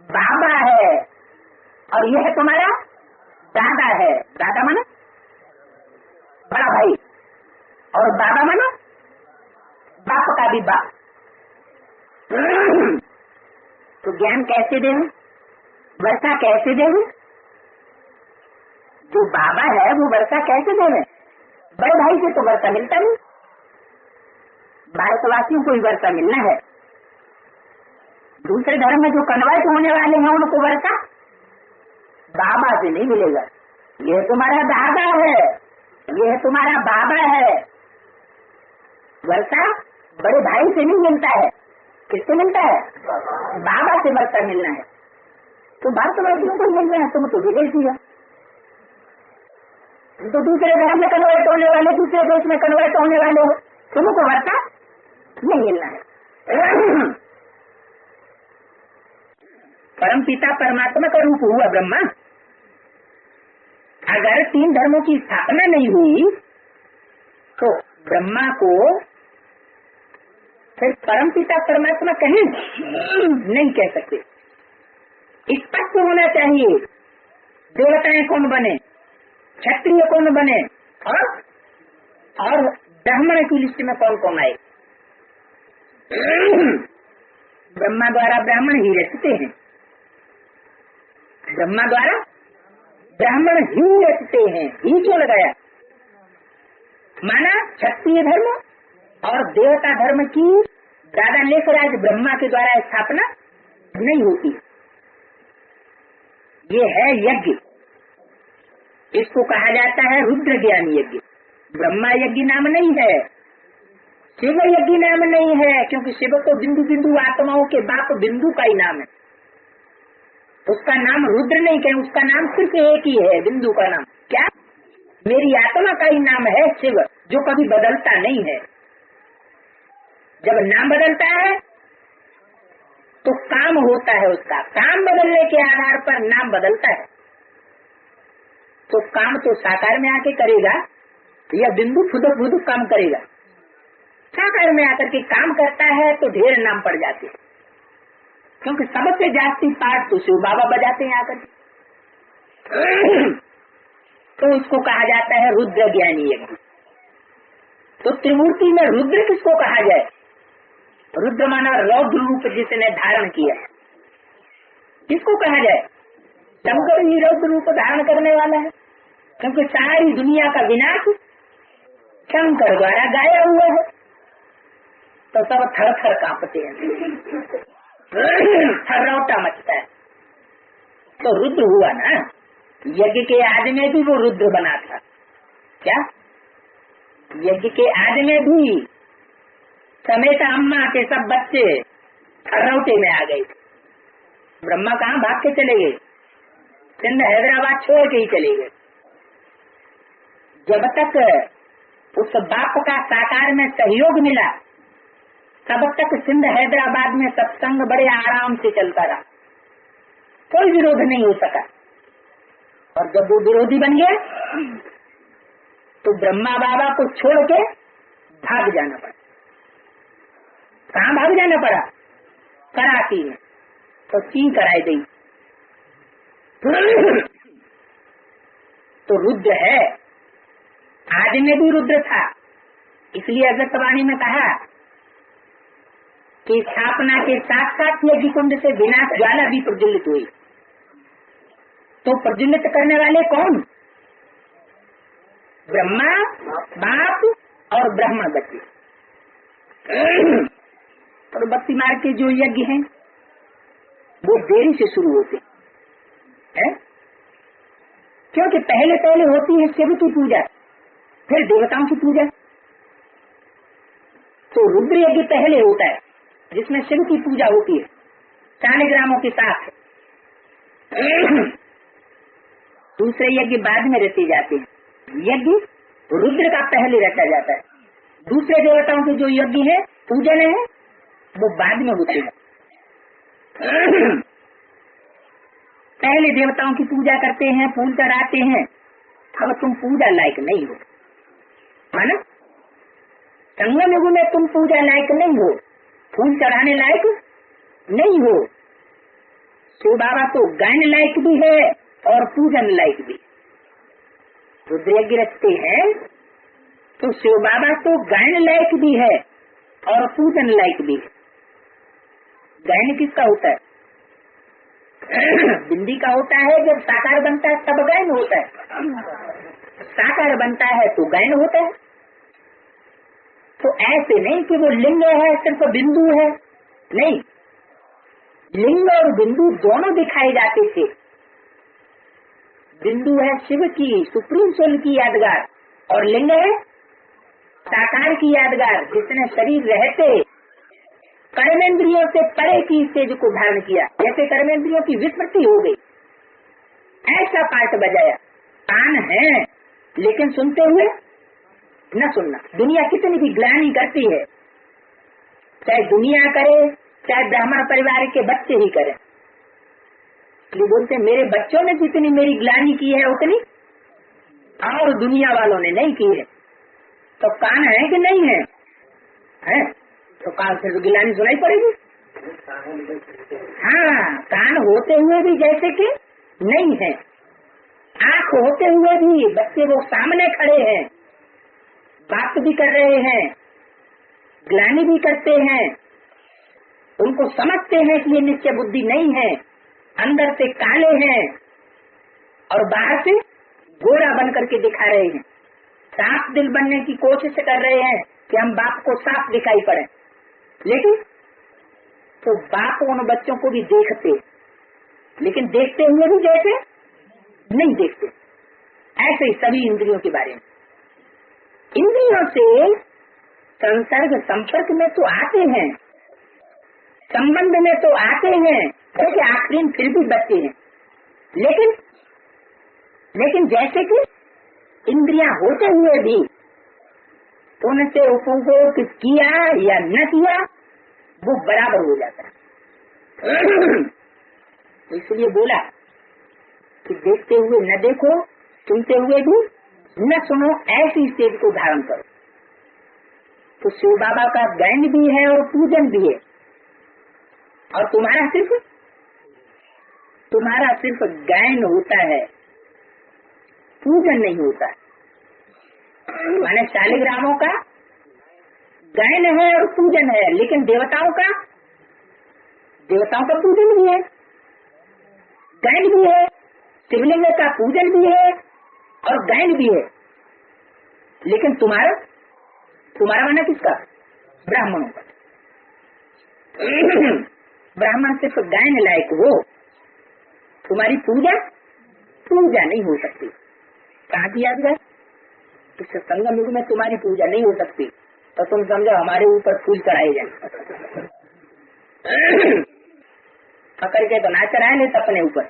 बाबा है और यह तुम्हारा दादा है। दादा माना बड़ा भाई और बाबा माना बाप का भी बाप। तो ज्ञान कैसे देंगे? वर्षा कैसे देंगे? जो बाबा है वो वर्षा कैसे देंगे? बड़े भाई से तो वर्षा मिलता नहीं। भारतवासियों को ही वर्षा मिलना है। दूसरे धर्म में जो कन्वर्ट होने वाले हैं उनको वर्षा बाबा से नहीं मिलेगा। यह तुम्हारा दादा है, यह तुम्हारा बाबा है। वर्षा बड़े भाई से नहीं मिलता है। किससे मिलता है? बाबा से वर्षा मिलना है। तो भारतवासियों को मिल रहे हैं, तुम तो विदेशी हो। तो दूसरे धर्म में कन्वर्ट होने वाले, दूसरे देश में कन्वर्ट होने वाले हो, तुमको वर्षा नहीं मिलना है। परम पिता परमात्मा का रूप हुआ ब्रह्मा। अगर 3 धर्मों की स्थापना नहीं हुई तो ब्रह्मा को फिर परम पिता परमात्मा कहें नहीं कह सकते। स्पष्ट होना चाहिए देवताएं कौन बने, क्षत्रिय कौन बने और ब्राह्मण की लिस्ट में कौन कौन आए। ब्रह्मा द्वारा ब्राह्मण ही रचते हैं, ब्रह्मा द्वारा ब्राह्मण ही रचते हैं। ही क्यों लगाया? माना क्षत्रिय धर्म और देवता धर्म की दादा लेकर आज ब्रह्मा के द्वारा स्थापना नहीं होती। ये है यज्ञ, इसको कहा जाता है रुद्र ज्ञान यज्ञ। ब्रह्मा यज्ञ नाम नहीं है, शिव यज्ञ नाम नहीं है, क्योंकि शिव को बिंदु बिंदु आत्माओं के बाप बिंदु का ही नाम है। उसका नाम रुद्र नहीं कहें, उसका नाम सिर्फ एक ही है, बिंदु का नाम। क्या? मेरी आत्मा का ही नाम है शिव, जो कभी बदलता नहीं है। जब नाम बदलता है तो काम होता है, उसका काम बदलने के आधार पर नाम बदलता है। तो काम तो साकार में आके करेगा या बिंदु फुदक फुदक काम करेगा। साकार में आकर के काम करता है तो ढेर नाम पड़ जाते हैं, क्योंकि सबसे जास्ती पाठ तो शिव बाबा बजाते हैं आकर के। तो इसको कहा जाता है रुद्र ज्ञानी यज्ञ। तो त्रिमूर्ति में रुद्र किसको कहा जाए? रुद्र माना रौद्र रूप जिसने धारण किया, किसको कहा जाए? शंकर ही रौद्र रूप धारण करने वाला है, क्योंकि सारी दुनिया का विनाश शंकर द्वारा गाया हुआ है। तो सब थर थर कांपते हैं, थर्राटा मचता है। तो रुद्र हुआ ना, यज्ञ के आदि में भी वो रुद्र बना था। क्या यज्ञ के आदि में भी समेत अम्मा के सब बच्चे थर्राटे में आ गए थे। ब्रह्मा कहाँ भाग के चले गए? सिंध हैदराबाद छोड़ के ही चले गए। जब तक उस बाप का साकार में सहयोग मिला तब तक सिंध हैदराबाद में सत्संग बड़े आराम से चलता रहा, कोई विरोध नहीं हो सका। और जब वो विरोधी बन गया तो ब्रह्मा बाबा को छोड़ के भाग जाना पड़ा। कहाँ भाग जाना पड़ा? कराची में। तो ची कराई गई। तो रुद्र है, आदि में भी रुद्र था। इसलिए अगस्तवाणी में कहा कि स्थापना के साथ साथ यज्ञ कुंड से विनाश ज्वाला भी प्रज्वलित हुई। तो प्रज्वलित करने वाले कौन? ब्रह्मा, बाप और ब्राह्मण बच्चे। और भक्ति मार्ग के जो यज्ञ हैं वो देरी से शुरू होते हैं, क्योंकि पहले पहले होती है शिव की पूजा, फिर देवताओं की पूजा। तो रुद्र यज्ञ पहले होता है जिसमें शिव की पूजा होती है शालिग्रामों के साथ। दूसरे यज्ञ बाद में रचे जाते हैं। यज्ञ रुद्र का पहले रचा जाता है। दूसरे देवताओं के जो यज्ञ है पूजन है वो बाद में होते हैं। पहले देवताओं की पूजा करते हैं, फूल चढ़ाते हैं। अब तुम पूजा लायक नहीं हो, है ना? संगम युग में तुम पूजा लायक नहीं हो, फूल चढ़ाने लायक नहीं हो। शिव बाबा तो गायन लायक भी है और पूजन लायक भी। रुद्र यज्ञ रचते हैं तो शिव बाबा तो गायन लायक भी है और पूजन लायक भी है। गायन किसका होता है? बिंदी का होता है। जब साकार बनता है तब गायन होता है। साकार बनता है तो गायन होता है। तो ऐसे नहीं कि वो लिंग है सिर्फ बिंदु है, नहीं, लिंग और बिंदु दोनों दिखाए जाते थे। बिंदु है शिव की सुप्रीम सोल की यादगार और लिंग है साकार की यादगार, जिसने शरीर रहते कर्मेंद्रियों से परे की स्टेज को धारण किया। जैसे कर्मेंद्रियों की विस्मृति हो गई, ऐसा पाठ बजाया। कान है लेकिन सुनते हुए न सुनना। दुनिया कितनी भी ग्लानि करती है, चाहे दुनिया करे चाहे ब्राह्मण परिवार के बच्चे ही करें, ये बोलते मेरे बच्चों ने जितनी मेरी ग्लानि की है उतनी और दुनिया वालों ने नहीं की है। तो कान है कि नहीं है? है तो कान से गिलानी सुनाई पड़ेगी। हाँ, कान होते हुए भी जैसे कि नहीं है, आँख होते हुए भी बच्चे वो सामने खड़े हैं, बात भी कर रहे हैं, ग्लानि भी करते हैं, उनको समझते हैं कि ये नित्य बुद्धि नहीं है, अंदर से काले हैं और बाहर से गोरा बन करके दिखा रहे हैं। साफ दिल बनने की कोशिश कर रहे हैं कि हम बाप को साफ दिखाई पड़े, लेकिन तो बाप उन बच्चों को भी देखते, लेकिन देखते हुए भी जैसे नहीं देखते। ऐसे ही सभी इंद्रियों के बारे में, इंद्रियों से संसर्ग संपर्क में तो आते हैं, संबंध में तो आते हैं, क्योंकि आखिरी फिर भी बच्चे हैं। लेकिन जैसे कि इंद्रियां होते हुए भी उनसे उपभोग किया या न किया वो बराबर हो जाता है। इसलिए बोला कि देखते हुए न देखो, सुनते हुए भी न सुनो, ऐसी स्टेज को धारण करो। तो शिव बाबा का गायन भी है और पूजन भी है, और तुम्हारा सिर्फ गायन होता है, पूजन नहीं होता। माने शालिग्रामों का गायन है और पूजन है, लेकिन देवताओं का पूजन भी है, गायन भी है, शिवलिंग का पूजन भी है और गायन भी है। लेकिन तुम्हारा माना किसका? ब्राह्मणों का। ब्राह्मण सिर्फ गायन लायक हो, तुम्हारी पूजा नहीं हो सकती। कहाँ की याद है? इस संगम युग में तुम्हारी पूजा नहीं हो सकती, तो तुम समझो हमारे ऊपर फूल चढ़ाए जाए। पकड़ के तो ना चढ़ाए लेते अपने ऊपर।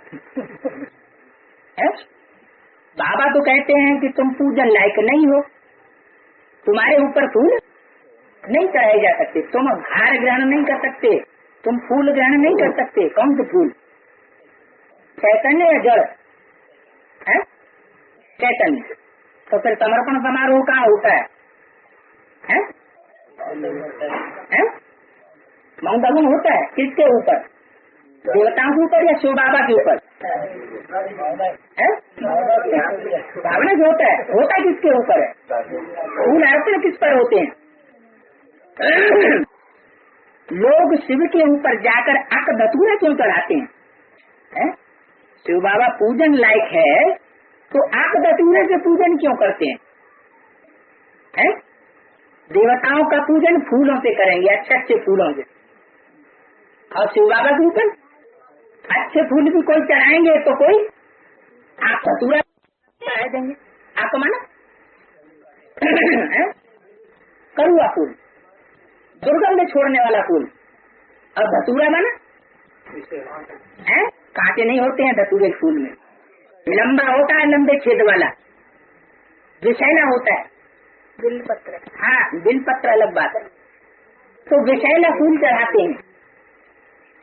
बाबा तो कहते हैं कि तुम पूजन लायक नहीं हो, तुम्हारे ऊपर फूल नहीं चढ़ाए जा सकते, तुम हार ग्रहण नहीं कर सकते, तुम फूल ग्रहण नहीं कर सकते। कौन से फूल? चैतन्य या जड़ है? चैतन्य। तो फिर समर्पण समारोह कहाँ होता है? माउंट आबू होता है किसके ऊपर? देवताओं के ऊपर या शिव बाबा के ऊपर? भावना जो होता है किसके ऊपर है? फूल अर्पण किस पर होते हैं? लोग शिव के ऊपर जाकर अक धतूरा क्यों चढ़ाते हैं? शिव बाबा पूजन लायक है तो आक धतूरे से पूजन क्यों करते हैं? देवताओं का पूजन फूलों से करेंगे, अच्छे फूलों से, और शिव बाबा के ऊपर अच्छे फूल भी कोई चढ़ाएंगे तो कोई आक धतूरा चढ़ा देंगे। आपको माना कड़ुआ फूल, दुर्गंध छोड़ने वाला फूल, और धतूरा माना कांटे नहीं होते हैं धतूरे फूल में, लंबा होता है, लंबे छेद वाला, विषैला होता है। बिलपत्र, हाँ बिलपत्र अलग बात है। तो विषैला फूल चढ़ाते हैं,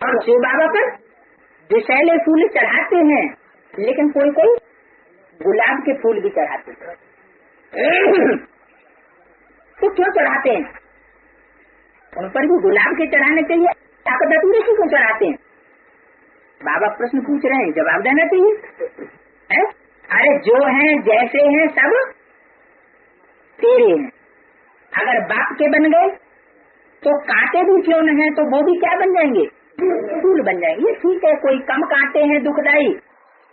और शिव बाबा पर विषैले फूल चढ़ाते हैं, लेकिन कोई गुलाब के फूल भी चढ़ाते हैं। तो क्यों चढ़ाते हैं? उन पर भी गुलाब के चढ़ाने चाहिए, धतूरे क्यों चढ़ाते हैं? बाबा प्रश्न पूछ रहे हैं, जवाब देना चाहिए। अरे जो हैं जैसे हैं सब तेरे हैं, अगर बाप के बन गए तो कांटे भी क्यों न है तो वो भी क्या बन जाएंगे? फूल बन जाएंगे। ठीक है, कोई कम कांटे हैं दुखदाई,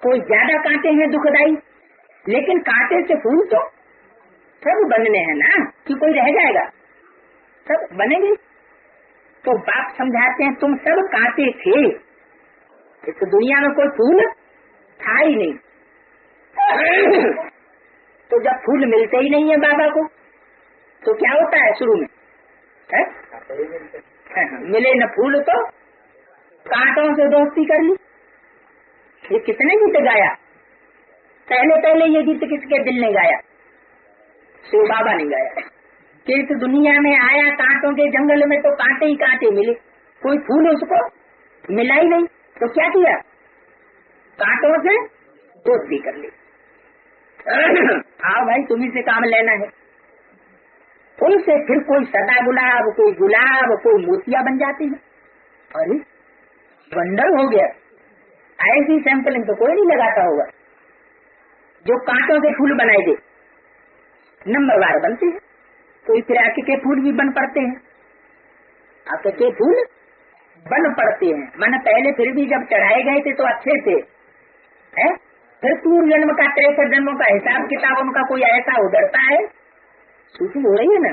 कोई ज्यादा कांटे हैं दुखदाई, लेकिन कांटे से फूल तो सब बनने हैं ना, कि कोई रह जाएगा? सब बनेंगे। तो बाप समझाते हैं तुम सब कांटे थे, इस दुनिया में कोई फूल था ही नहीं। तो जब फूल मिलते ही नहीं है बाबा को, तो क्या होता है? शुरू में मिले न फूल तो कांटों से दोस्ती कर ली। ये किसने गीत गाया? पहले ये गीत किसके दिल ने गाया? शिव बाबा ने गाया। कि इस दुनिया में आया कांटों के जंगल में तो कांटे ही कांटे मिले, कोई फूल उसको मिला ही नहीं, तो क्या किया? कांटों से दोस्ती कर ली। हाँ भाई, तुम्ही से काम लेना है। फूल से फिर कोई सदा गुलाब, कोई गुलाब, कोई मोतिया बन जाते हैं। अरे वंडर हो गया, ऐसी सैंपलिंग तो कोई नहीं लगाता होगा। जो कांटों से फूल बनाए दे, नंबरवार बनते हैं। कोई फिर आके के फूल भी बन पड़ते हैं, आके के फूल बन पड़ते हैं। माने पहले फिर भी जब चढ़ाए गए थे तो अच्छे थे, है? फिर पूर्व जन्म का 63 जन्मों का हिसाब किताब उनका कोई ऐसा उधरता है। शूटिंग हो रही है ना,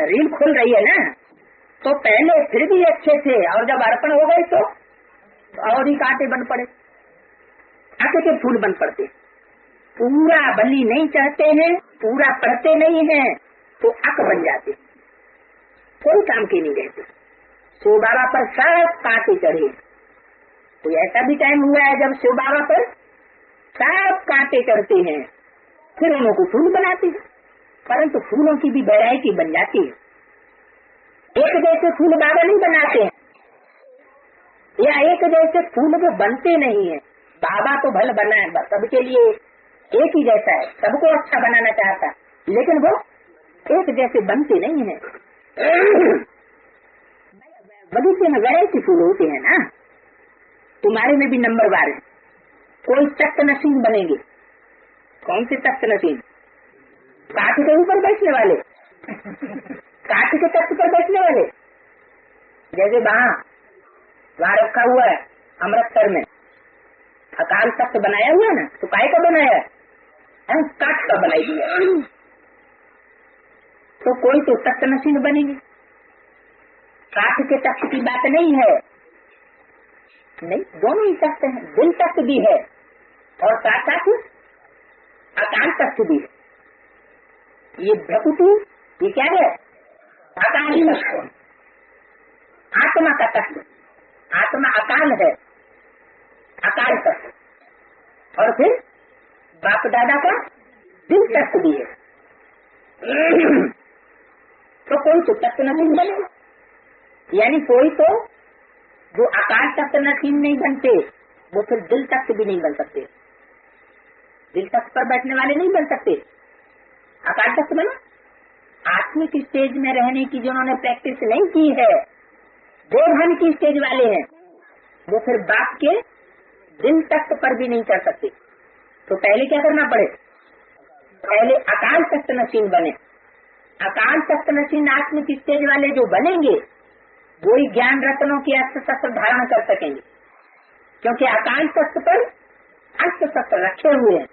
रील खुल रही है ना, तो पहले फिर भी अच्छे थे, और जब अर्पण हो गए तो और ही कांटे बन पड़े, आके के फूल बन पड़ते। पूरा बलि नहीं चाहते हैं, पूरा पढ़ते नहीं हैं, तो अक बन जाते, कोई काम के नहीं रहते। शिव बाबा पर सब कांटे चढ़े। कोई ऐसा भी टाइम हुआ है जब शिव बाबा पर सब कांटे चढ़ते हैं, फिर उनको फूल बनाते हैं। परंतु फूलों की भी वैरायटी बन जाती है। एक जैसे फूल बाबा नहीं बनाते हैं, या एक जैसे फूल वो बनते नहीं है। बाबा तो भल बनाए, सबके लिए एक ही जैसा है, सबको अच्छा बनाना चाहता, लेकिन वो एक जैसे बनते नहीं है। बगीचे में वैरायटी फूल होते हैं ना, तुम्हारे में भी नंबरवार है। कोई तख्त नशीन बनेंगे। कौन से तख्त नशीन? काठ के ऊपर बैठने वाले, काठ के तख्त पर बैठने वाले। जैसे वहाँ रखा हुआ है अमृतसर में अकाल तख्त बनाया हुआ है ना, तो काय का बनाया है? काठ का बनाई दिया। तो कोई तो तख्त नशीन बनेंगे। काठ के तख्त की बात नहीं है, नहीं, दोनों ही तख्त हैं। दिल तख्त भी है और साथ साथ अकाल तख्त भी है। ये प्रकृति, ये क्या है? अकाल तख्त, आत्मा का तख्त। आत्मा अकाल है, अकाल तख्त। और फिर बाप दादा का दिल तख्त भी है। तो कोई तो तख्त नसीब बने, यानी कोई तो जो अकाल तख्त नसीब नहीं बनते, वो फिर दिल तख्त भी नहीं बन सकते। दिल तख्त पर बैठने वाले नहीं बन सकते। अकाल तख्त बना, आत्मिक स्टेज में रहने की जिन्होंने प्रैक्टिस नहीं की है, देवभान की स्टेज वाले हैं, वो फिर बाप के दिल तख्त पर भी नहीं चढ़ सकते। तो पहले क्या करना पड़े? पहले अकाल तख्त नशीन बने। अकाल तख्त नशीन आत्मिक स्टेज वाले जो बनेंगे, वो ही ज्ञान रत्नों की अस्त्र शस्त्र धारण कर सकेंगे, क्योंकि अकाल तख्त पर अस्त्र शस्त्र रखे हुए हैं।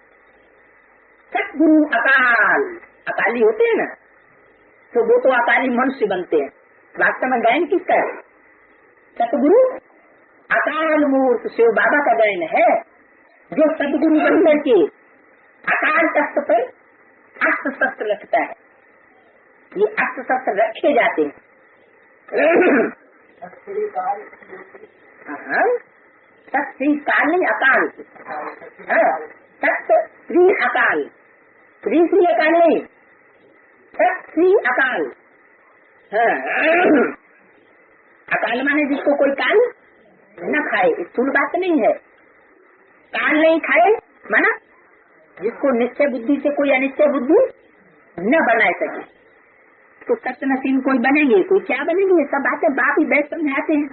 सतगुरु अकाल, अकाली होते हैं ना, तो वो तो अकाली मनुष्य बनते हैं। वास्तव में गायन किसका है? सतगुरु अकाल मूर्त शिव बाबा का गायन है, जो सतगुरु बनकर के अकाल तख्त पर अस्त्र शस्त्र रखता है। ये अस्त्र शस्त्र रखे जाते हैं। सत श्री काल नहीं, अकाल। सत श्री अकाल, श्री श्री अकाल नहीं, सत श्री अकाल। अकाल माने जिसको कोई काल न खाए, स्थूल बात नहीं है। काल नहीं खाए माना जिसको निश्चय बुद्धि से कोई अनिश्चय बुद्धि न बनाए सके। तो सत्य नसीम कोई बनेंगे, कोई क्या बनेंगे, ये सब बातें बाप ही बैठ समझाते हैं,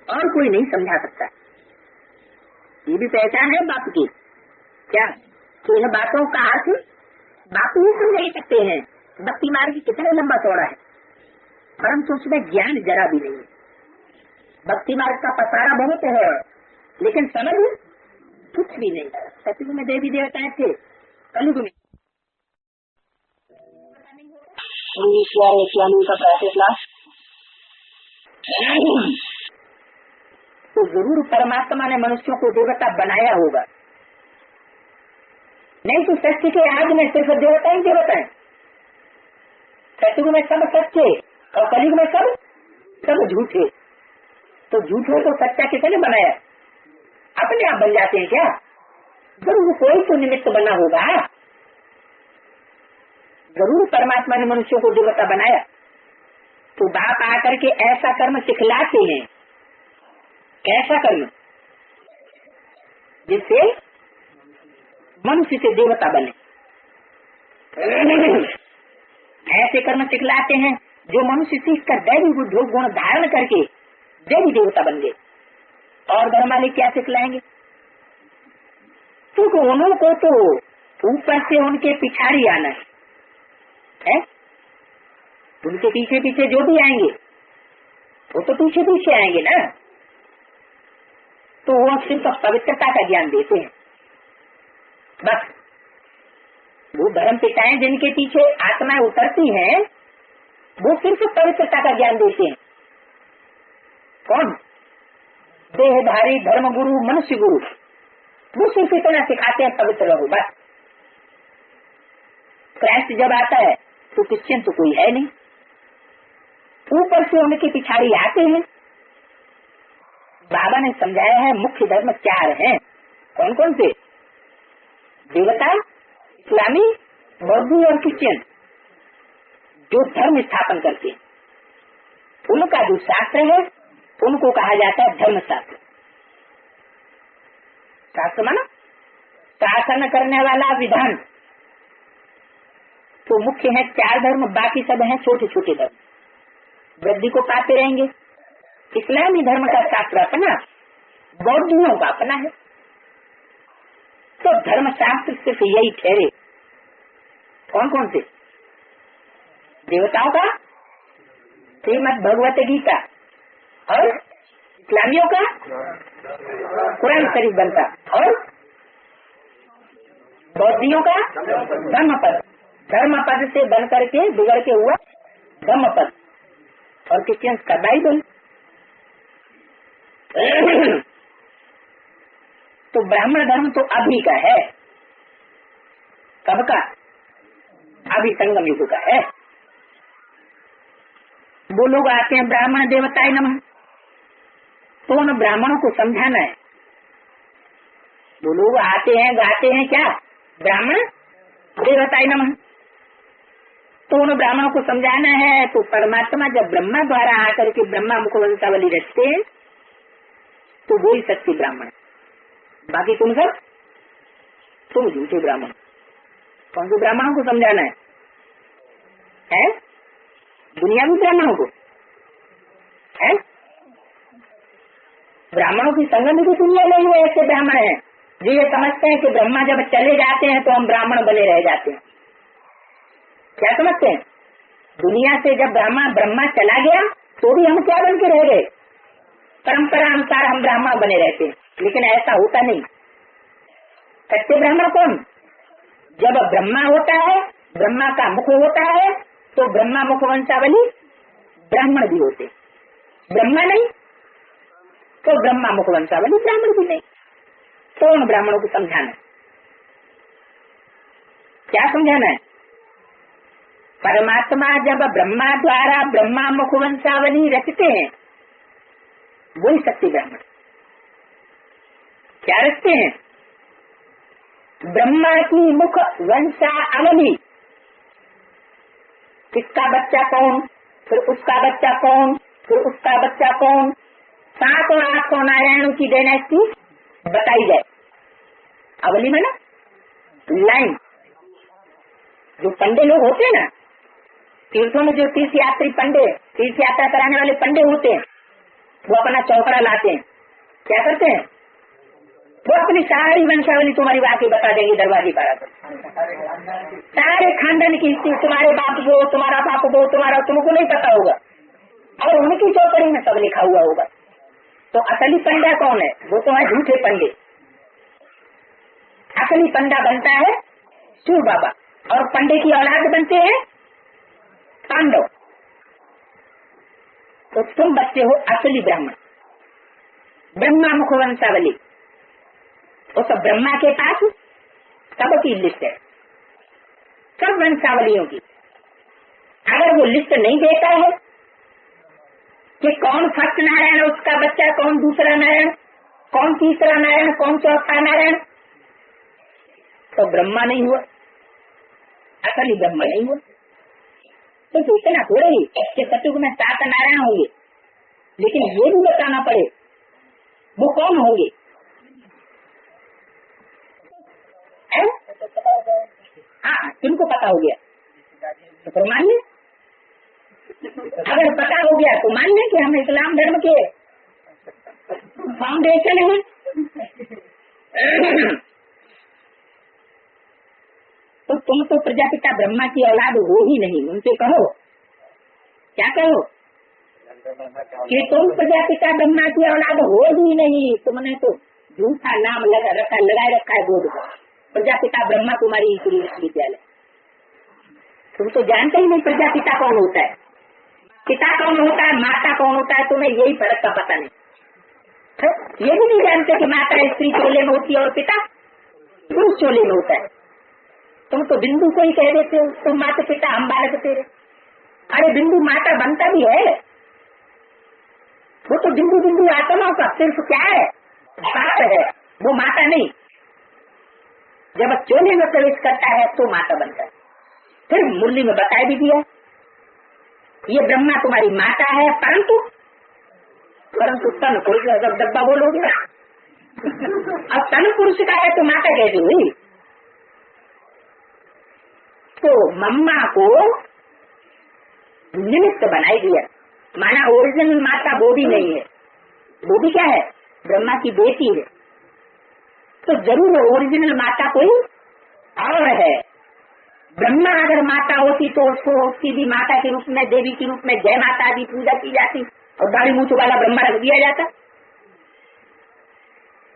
और कोई नहीं समझा सकता। ये भी पहचान है बाप की क्या, तो इन बातों का अर्थ बाप ही समझा सकते हैं। भक्ति मार्ग कितना लंबा चौड़ा है, परंतु उसमें ज्ञान जरा भी नहीं है। भक्ति मार्ग का पसारा बहुत है, लेकिन समझ कुछ भी नहीं। सतयुग में देवी देवताएं थे, कलयुग में तो जरूर परमात्मा ने मनुष्यों को देवता बनाया होगा, नहीं तो सत्य के आग में सिर्फ देवता ही देवता है। सतयुग में सब सच्चे और कलयुग में सब झूठे। तो झूठों को सच्चा किसने बनाया? अपने आप बन जाते हैं क्या? जरूर कोई तो निमित्त बना होगा। जरूर परमात्मा ने मनुष्यों को देवता बनाया। तो बाप आकर के ऐसा कर्म सिखलाते हैं। कैसा कर्म? जिससे मनुष्य से देवता बने। ऐसे कर्म सिखलाते हैं जो मनुष्य सीख कर दैवी बुद्धि गुण धारण करके देवी देवता बन गए। और धर्म वाले क्या सिखलाएंगे? क्योंकि उन्हों को तो ऊपर से उनके पिछाड़ी आना है। उनके पीछे पीछे जो भी आएंगे वो तो पीछे पीछे आएंगे ना। तो वो सिर्फ पवित्रता का ज्ञान देते हैं बस। वो धर्म पिताएं जिनके पीछे आत्माएं उतरती हैं, वो सिर्फ पवित्रता का ज्ञान देते हैं। कौन? देहधारी धर्म गुरु, मनुष्य गुरु। वो सिर्फ इतना सिखाते हैं पवित्र रहो बस। क्राइस्ट जब आता है तो क्रिश्चियन तो कोई है नहीं, ऊपर से उनके पिछाड़ी आते हैं। बाबा ने समझाया है मुख्य धर्म 4 हैं। कौन कौन से? देवता, इस्लामी, बौद्ध और क्रिश्चियन, जो धर्म स्थापन करते हैं। उनका जो शास्त्र है उनको कहा जाता है धर्म शास्त्र। शास्त्र माना शासन करने वाला विधान तो मुख्य है 4 धर्म, बाकी सब हैं छोटे छोटे धर्म, वृद्धि को पाते रहेंगे। इस्लामी धर्म का शास्त्र अपना, बौद्धियों का अपना है। तो धर्म शास्त्र सिर्फ यही ठहरे। कौन कौन से? देवताओं का श्रीमद् भगवत गीता, और इस्लामियों का कुरान शरीफ बनता, और बौद्धियों का धर्मपद, धर्मपद से बन करके बिगड़ के हुआ धर्मपद, और क्रिश्चियंस का बाइबल। तो ब्राह्मण धर्म तो अभी का है। कब का? अभी संगम युग का है। वो लोग आते हैं ब्राह्मण देवताय नमः, तो उन ब्राह्मणों को समझाना है। वो लोग आते हैं गाते हैं क्या? ब्राह्मण देवताय नमः, तो उन ब्राह्मणों को समझाना है। तो परमात्मा जब ब्रह्मा द्वारा आकर के ब्रह्मा मुखवंशावली रचते हैं तो वही सच्चे ब्राह्मण, बाकी तुम सब तुम झूठे ब्राह्मण। कौन से ब्राह्मणों को समझाना है? दुनियावी ब्राह्मणों को है? ब्राह्मणों की संगत की दुनिया नहीं है। ऐसे ब्राह्मण हैं जो ये समझते हैं कि ब्रह्मा जब चले जाते हैं तो हम ब्राह्मण बने रह जाते हैं। क्या समझते हैं? दुनिया से जब ब्रह्मा चला गया तो भी हम क्या बन के रह गए? परंपरा अनुसार हम ब्राह्मण बने रहते हैं, लेकिन ऐसा होता नहीं। सच्चे ब्राह्मण कौन? जब ब्रह्मा होता है, ब्रह्मा का मुख होता है, तो ब्रह्मा मुख वंशावली ब्राह्मण भी होते। ब्रह्मा नहीं तो ब्रह्मा मुख वंशावली ब्राह्मण भी नहीं। तो उन ब्राह्मणों को समझाना है। क्या समझाना है? परमात्मा जब ब्रह्मा द्वारा ब्रह्मा मुख वंशावली रचते हैं, वही सत्य ब्राह्मण। क्या रचते हैं? ब्रह्मा की मुख वंशावली। किसका बच्चा कौन, फिर उसका बच्चा कौन, फिर उसका बच्चा कौन, 7 और 8 को नारायणों की डायनेस्टी बताई जाए। अवली में ना लाइन, जो पंडे लोग होते हैं ना तीर्थों में, जो तीर्थ यात्री पंडे, तीर्थ यात्रा कराने वाले पंडे होते हैं, वो अपना चौकड़ा लाते हैं। क्या करते हैं? वो अपनी सारी वंशावली तुम्हारी बाकी बता देंगे दरवाजे पर आकर। सारे खानदान की हिस्ट्री, तुम्हारे बाप वो, तुम्हारा बाप वो, तुम्हारा, तुमको नहीं पता होगा, और उनकी चौकड़ी में सब लिखा हुआ होगा। तो असली पंडा कौन है? वो तो है झूठे पंडे। असली पंडा बनता है शिव बाबा, और पंडे की औलाद बनते हैं पांडव। तो तुम बच्चे हो असली ब्राह्मण, ब्रह्मा मुख वंशावली। तो सब ब्रह्मा के पास सबकी लिस्ट है, सब वंशावलियों की। अगर वो लिस्ट नहीं देता है कि कौन फर्स्ट नारायण, उसका बच्चा कौन, दूसरा नारायण कौन, तीसरा नारायण कौन, चौथा नारायण, तो ब्रह्मा नहीं हुआ, असली ब्रह्मा नहीं हुआ। तो सोचना थोड़े ही कि सतयुग में 7 नारायण होंगे, लेकिन ये भी बताना पड़े वो कौन होंगे। हाँ, तुमको पता हो गया तो फिर मान ले। अगर पता हो गया तो मान ले कि हम इस्लाम धर्म के फाउंडेशन हैं। तो तुम तो प्रजापिता ब्रह्मा की औलाद हो ही नहीं। उनसे कहो, क्या कहो कि तुम प्रजापिता ब्रह्मा की औलाद हो ही नहीं। तुमने तो झूठा नाम लगाए रखा है बोर्ड पर, प्रजापिता ब्रह्मा कुमारी विश्वविद्यालय। तुम तो जानते ही नहीं प्रजापिता कौन होता है, पिता कौन होता है, माता कौन होता है। तुम्हें यही फर्क का पता नहीं। ये भी नहीं जानते कि माता स्त्री चोले में होती है और पिता पुरुष चोले में होता है। तुम तो बिंदु को ही कह देते हो, तुम माता पिता हम बालक तेरे। अरे बिंदु माता बनता भी है, वो तो बिंदु बिंदु आत्माओं का सिर्फ क्या है, बाप है, वो माता नहीं। जब चोले में प्रवेश करता है तो माता बनता है। फिर मुरली में बताया भी दिया, ये ब्रह्मा तुम्हारी माता है, परंतु तन कोई जब डब्बा बोलोगे अब तन पुरुष का है तो माता कैसी हुई? तो मम्मा को निमित्त बनाई दिया, माना ओरिजिनल माता वो भी नहीं है। वो भी क्या है? ब्रह्मा की बेटी है। तो जरूर ओरिजिनल माता कोई और है। ब्रह्मा अगर माता होती तो उसको उसकी भी माता के रूप में, देवी के रूप में जय माता आदि पूजा की जाती और दाढ़ी मूछ वाला ब्रह्मा रख दिया जाता।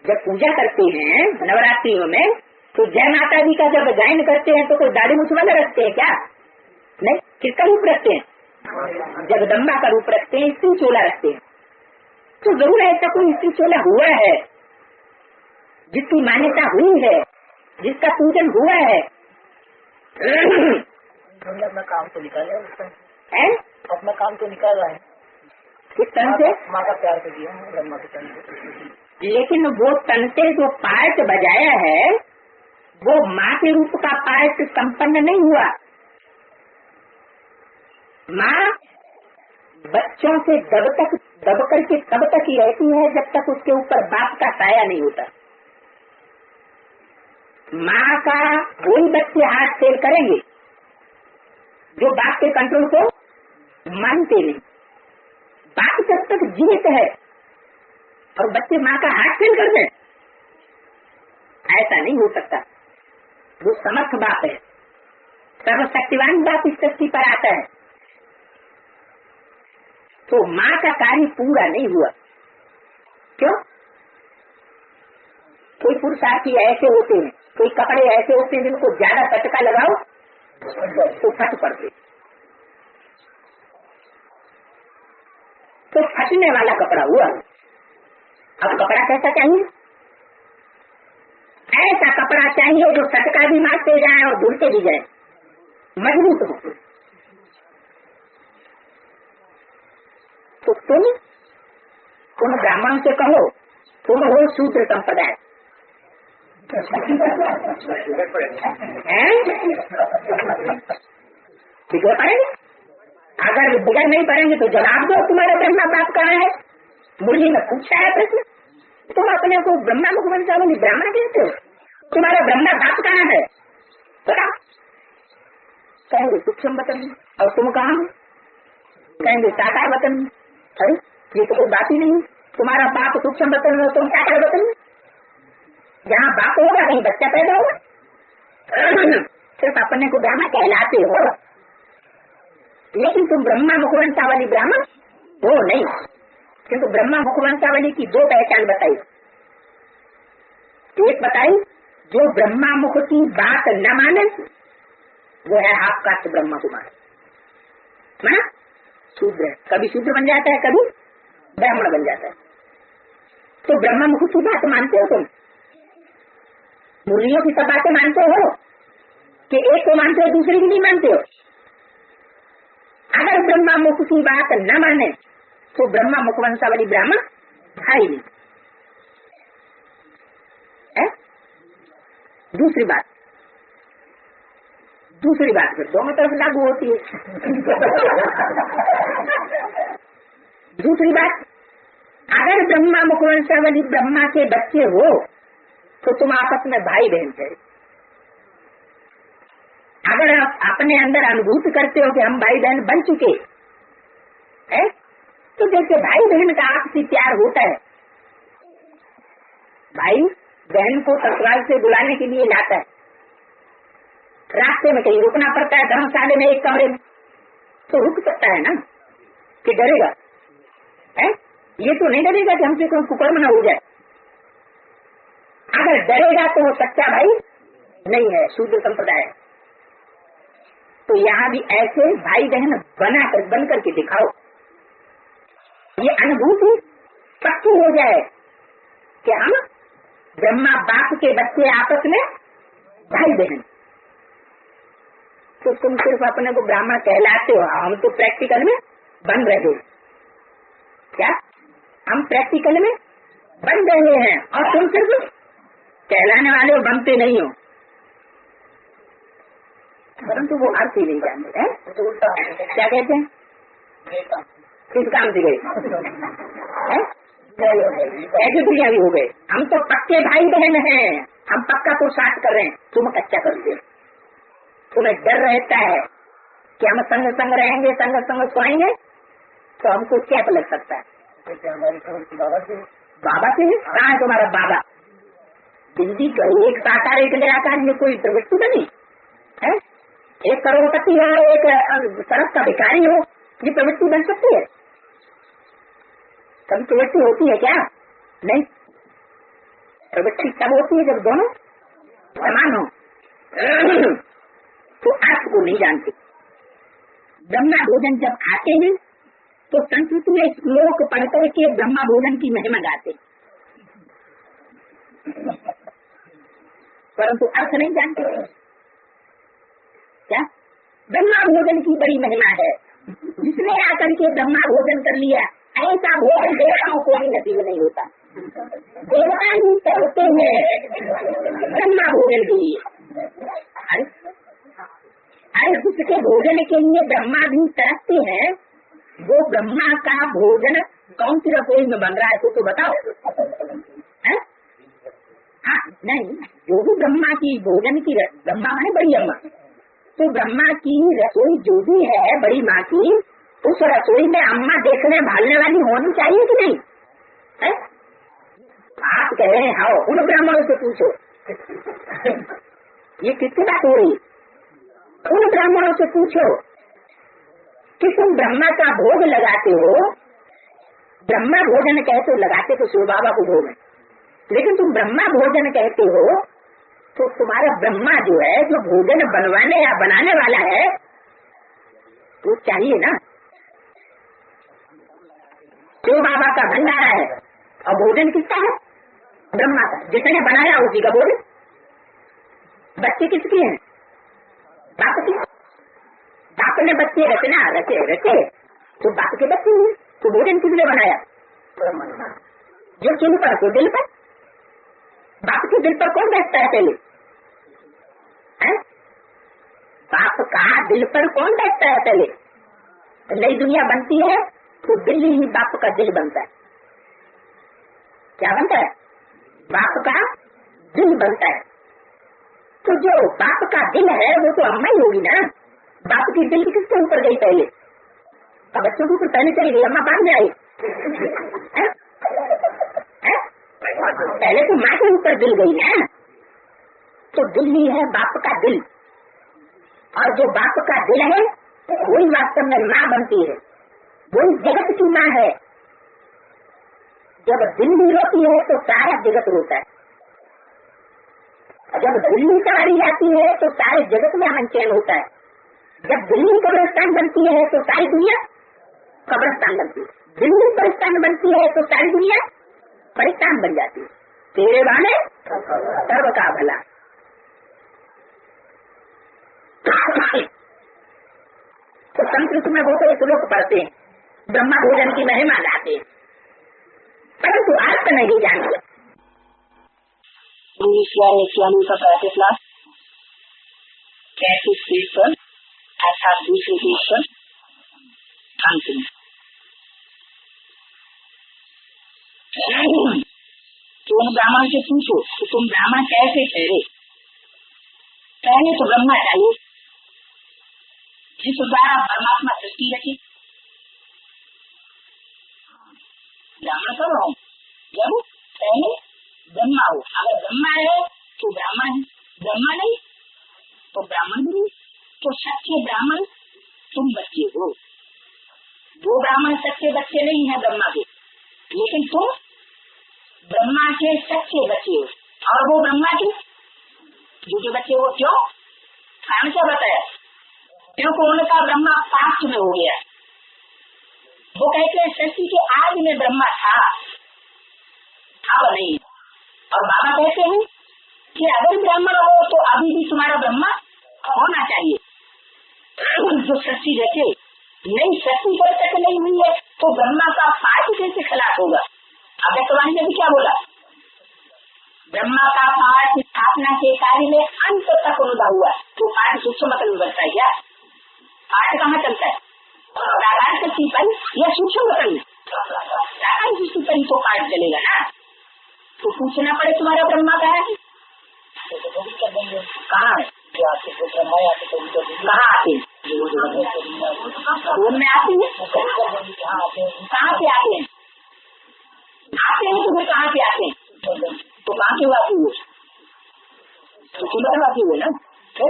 जब पूजा करते हैं नवरात्रियों में तो जय माता दी का जब गायन करते हैं तो कोई दाढ़ी मूछ वाला रखते हैं क्या? नहीं। किसका रूप रखते हैं? जगदम्बा का रूप रखते हैं, स्त्री चोला रखते हैं। तो जरूर ऐसा कोई स्त्री चोला हुआ है जिसकी मान्यता हुई है, जिसका पूजन हुआ है। अपना काम तो निकाल रहा है, अपना काम तो निकाल रहा है। किस तन से? माँ का प्यार तो दिया है ब्रह्मा के तन से। लेकिन वो तन से जो पार्ट बजाया है वो माँ के रूप का पार्ट संपन्न नहीं हुआ। माँ बच्चों से दब करके तब तक ही रहती है जब तक उसके ऊपर बाप का साया नहीं होता। माँ का वही बच्चे हाथ फेल करेंगे जो बाप के कंट्रोल को मानते नहीं। बाप जब तक जीवित है और बच्चे माँ का हाथ फेल कर दें, ऐसा नहीं हो सकता। वो समर्थ बाप है, सर्वशक्तिवान बाप इस धरती पर आता है। तो माँ का कार्य पूरा नहीं हुआ। क्यों? कोई पुरुषार्थी ऐसे होते हैं, कोई कपड़े ऐसे होते हैं जिनको ज्यादा चटका लगाओ तो फट पड़ते। तो फटने वाला कपड़ा हुआ। अब कपड़ा कैसा चाहिए? ऐसा कपड़ा चाहिए जो चटका भी मारते जाए और धुलते भी जाए, मजबूत हो। तो तुम ब्राह्मणों से कहो तुम हो शूद्र संप्रदाय, बिगड़ पड़ेंगे। अगर बिगड़ नहीं पड़ेंगे तो जवाब दो, तुम्हारा ब्रह्मा बाप कहाँ है? मुरली में पूछा है प्रश्न। तुम अपने को ब्रह्मा मुखवंशावली ब्राह्मण कहते हो, तुम्हारा ब्रह्मा बाप कहाँ है? बताओ। कहेंगे सूक्ष्म वतन में। और तुम कहाँ हो? कहेंगे साकार वतन में। अरे ये तो कोई बात ही नहीं। तुम्हारा बाप सूक्ष्म वतन में, तुम साकार वतन में। जहाँ बाप होगा कहीं बच्चा पैदा होगा। सिर्फ अपने को ब्राह्मण कहलाते हो, लेकिन तुम ब्रह्मा मुखवंशावली ब्राह्मण हो नहीं। किंतु ब्रह्मा मुखवंशावली की दो पहचान बताई। एक बताई, जो ब्रह्मा मुख की बात न माने वो है हाफ कास्ट ब्रह्मा कुमार, माना शूद्र है। कभी शूद्र बन जाता है, कभी ब्राह्मण बन जाता है। तो ब्रह्मा मुख की बात मानते हो तुम? मुरलियों की सब बातें मानते हो कि एक को मानते हो दूसरी की नहीं मानते हो? अगर ब्रह्मा मुख की बात न माने तो ब्रह्मा मुखवंशावली ब्राह्मण है ही नहीं है। दूसरी बात फिर दोनों तरफ लागू होती है। दूसरी बात, अगर ब्रह्मा मुखवंशावली ब्रह्मा के बच्चे हो तो तुम आपस में भाई बहन थे। अगर आप अपने अंदर अनुभूत करते हो कि हम भाई बहन बन चुके हैं, तो जैसे भाई बहन का आपसी प्यार होता है, भाई बहन को ससुराल से बुलाने के लिए लाता है, रास्ते में कहीं रुकना पड़ता है, धर्मशाले में एक कमरे में, तो रुक सकता है ना कि डरेगा है? ये तो नहीं डरेगा कि हमसे कोई कुकर्म न हो जाए। अगर डरेगा तो वो सच्चा भाई नहीं है, शूद्र संप्रदाय। तो यहाँ भी ऐसे भाई बहन बन करके दिखाओ, ये अनुभूति पक्की हो जाए कि हम ब्रह्मा बाप के बच्चे आपस में भाई बहन। तो तुम सिर्फ अपने को ब्राह्मण कहलाते हो, हम तो प्रैक्टिकल में बन रहे हो। क्या हम प्रैक्टिकल में बन रहे हैं और तुम सिर्फ कहलाने वाले हो, बनते नहीं हो। परंतु वो अर्थ ही नहीं जानते हैं। क्या कहते हैं? किस काम से गए? ऐसे दुनियावी हो गए। हम तो पक्के भाई बहन हैं, हम पक्का तो साथ कर रहे हैं, तुम कच्चा करते हो। तुम्हें डर रहता है कि हम संग संग रहेंगे, संग संग सोएंगे तो हमको क्या लग सकता है। हमारी बाबा से कहाँ है तुम्हारा बाबा? बिजली का एक साकार एक निराकार में कोई प्रवृत्ति बनी है? एक करोड़पति हो, एक सड़क का भिखारी हो, ये प्रवृत्ति बन सकती है? कभी प्रवृत्ति होती है क्या? नहीं। प्रवृत्ति तब होती है जब दोनों समान हो। तो आपको नहीं जानते। ब्रह्मा भोजन जब खाते हैं तो संस्कृत में श्लोक पढ़कर के ब्रह्मा भोजन की महिमा गाते, परंतु अर्थ नहीं जानते। क्या? ब्रह्मा भोजन की बड़ी महिमा है, जिसने आकर के ब्रह्मा भोजन कर लिया, ऐसा भोजन देवताओं को भी नसीब नहीं होता। देवता ही करते हैं ब्रह्मा भोजन के लिए। अरे उसके भोजन के लिए ब्रह्मा भी तरसते हैं। वो ब्रह्मा का भोजन कौन सी रसोई में बन रहा है तो बताओ। हाँ नहीं, जो भी ब्रह्मा की भोजन की ब्रह्मा है बड़ी अम्मा, तो ब्रह्मा की रसोई जो भी है बड़ी माँ की, उस रसोई में अम्मा देखने भालने वाली होनी चाहिए कि नहीं है? आप कह रहे हैं हाँ, उन ब्राह्मणों से पूछो। ये कितनी बात हो रही? उन ब्राह्मणों से पूछो कि तुम ब्रह्मा का भोग लगाते हो, ब्रह्मा भोजन कहते हो, लगाते तो शिव बाबा को भोग है, लेकिन तुम ब्रह्मा भोजन कहते हो तो तुम्हारा ब्रह्मा जो है, जो भोजन बनवाने या बनाने वाला है, तो चाहिए ना। शिव बाबा का भंडारा है और भोजन किसका है? ब्रह्मा का। जिसने बनाया उसी का भोजन। बच्चे किसके हैं? बाप के। बाप ने बच्चे रचना रचे तो बाप के बच्चे हैं, तो भोजन किसने बनाया? जो चिन्ह पर तो दिल पर। बाप के दिल पर कौन बैठता है पहले? बाप का दिल पर कौन बैठता है पहले? नई दुनिया बनती है तो दिल ही बाप का दिल बनता है। क्या बनता है? बाप का दिल बनता है। तो जो बाप का दिल है वो तो अम्मा ही होगी ना। बाप की दिल किसके ऊपर गई पहले? अब बच्चों के ऊपर पहले चली गई, अम्मा बाद में आई। पहले तो माँ के ऊपर दिल गई ना। तो दिल ही है बाप का दिल, और जो बाप का दिल है वही वास्तव में माँ बनती है, वही जगत की माँ है। जब दिल भी रोती है तो सारा जगत रोता है, जब दिल्ली सवारी जाती है तो सारे जगत में अमन चैन होता है। जब दिल्ली कब्रिस्तान बनती है तो सारी दुनिया कब्रिस्तान बनती है, दिल्ली कब्रिस्तान बनती है तो सारी दुनिया परिस्तान बन जाती है। तेरे वाले सर्व का भला। तो संस्कृत में बहुत से लोग पढ़ते हैं, ब्रह्मा भोजन की महिमा गाते हैं, परंतु अर्थ नहीं जानते। इंग्लिश या इस्लामी का पढ़ाते क्लास 35 पेज पर अर्थात दूसरे पेज पर अंत में तुम ब्राह्मण से पूछो तो तुम ब्राह्मण कैसे ठहरे? पहले तो ब्रह्मा चाहिए जिस द्वारा परमात्मा सृष्टि रची। ब्राह्मण कब हो? जब पहले ब्रह्मा हो। अगर ब्रह्मा है तो ब्राह्मण है, ब्रह्मा नहीं तो ब्राह्मण भी नहीं। तो सच्चे ब्राह्मण तुम बच्चे हो। वो ब्राह्मण सच्चे बच्चे नहीं है ब्रह्मा के, लेकिन तुम ब्रह्मा के सच्चे बच्चे हो, और वो ब्रह्मा के झूठे बच्चे हो। क्यों? कारण क्या बताया? क्योंकि उनका ब्रह्मा पास्ट में हो गया। वो कहते हैं सृष्टि के आदि में ब्रह्मा था, अब नहीं। और बाबा कहते हैं कि अगर ब्राह्मण हो तो अभी भी तुम्हारा ब्रह्मा होना चाहिए। जो सृष्टि रखे नहीं, सृष्टि जब तक नहीं हुई है तो ब्रह्मा का पाठ कैसे खिलाफ होगा? अगस्त्यवाणी ने भी क्या बोला? ब्रह्मा का पाठ स्थापना के कार्य में अंत तक उनका हुआ, तो पाठ सूक्ष्म मतन में बनता है क्या? पाठ कहाँ चलता है? साधारण शक्ति पर या सूक्ष्म मतन में? साकार सृष्टि पर ही तो पाठ चलेगा ना। तो पूछना पड़े तुम्हारा ब्रह्मा कहाँ है? कहाँ है? कहाँ आते हैं? में आते हैं? कहाँ पे आते हैं? आते हैं तो फिर कहाँ पे आते हैं? तो कहाँ के वासी हुए? तो सुंदर वासी हुए ना। तो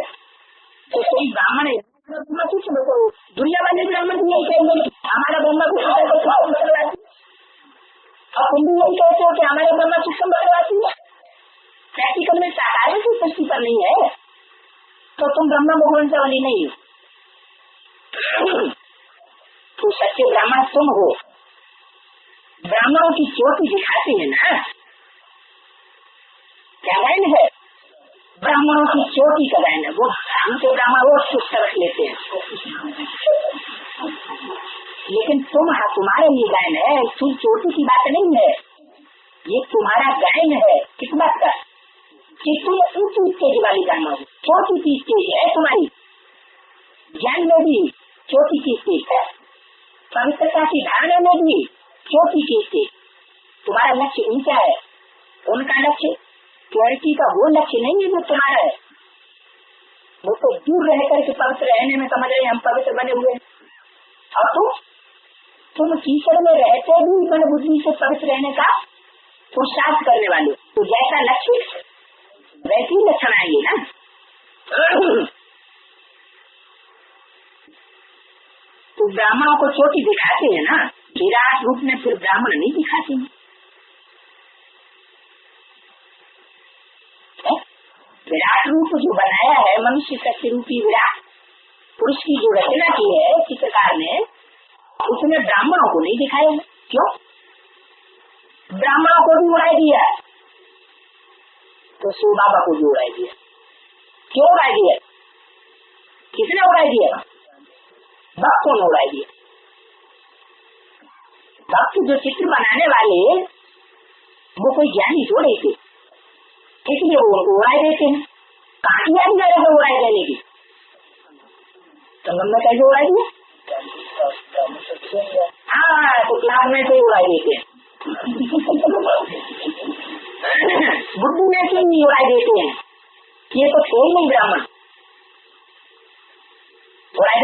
कोई ब्राह्मण है दुनिया वाले ब्राह्मण भी यही कहेंगे हमारा ब्रह्मा और तुम भी यही कहते हो कि हमारे ब्रह्मा सूक्ष्म बदलवासी है। प्रैक्टिकल में साकार की सृष्टि पर नहीं है तो तुम ब्रह्मा भगवान से वाली नहीं हो। तो सच्चे ब्राह्मण तुम हो। ब्राह्मणों की चोटी दिखाते हैं ना, क्या गायन है? ब्राह्मणों की चोटी का गायन है। वो हमसे ब्राह्मण वो सुख रख लेते हैं, लेकिन तुम्हारे लिए गायन है, तुम चोटी की बात नहीं है। ये तुम्हारा गायन है किस बात का कि तुम ऊंची स्टेज वाली ब्राह्मण हो। चोटी की स्टेज है तुम्हारी, ज्ञान में भी चोटी की स्टेज है, पवित्रता की धारणा में भी चोटी की स्टेज। तुम्हारा लक्ष्य ऊंचा है, उनका लक्ष्य प्योरिटी का वो लक्ष्य नहीं है जो तुम्हारा है। वो तो दूर रह करके पवित्र रहने में समझ रहे हम पवित्र बने हुए, और तुम कीचड़ में रहते भी मन बुद्धि से पवित्र रहने का पुरुषार्थ करने वाले। तो जैसा लक्ष्य वैसे ही लक्षण आएंगे ना। तो ब्राह्मणों को चोटी दिखाते हैं ना, विराट रूप में फिर ब्राह्मण नहीं दिखाते हैं। विराट रूप जो बनाया है मनुष्य शक्ति रूपी विराट पुरुष की जो रचना की है चित्रकार ने, उसने ब्राह्मणों को नहीं दिखाया है। क्यों? ब्राह्मणों को भी उड़ाई दिया तो शिव बाबा को भी उड़ाई दिया। क्यों उड़ाई दिया? किसने उड़ाई दिया? भक्तों ने उड़ाई दिया। भक्त जो चित्र बनाने वाले वो कोई ज्ञानी थोड़े थे, इसलिए वो उनको उड़ाई देते हैं। कहाँ की याद है उड़ाई देने की? संगम में कैसे उड़ाई दिया? हाँ, तो क्लास में से उड़ाई देते हैं। बुद्धू में से नहीं उड़ाई देते हैं। ये तो थे नहीं ब्राह्मण। उड़ाई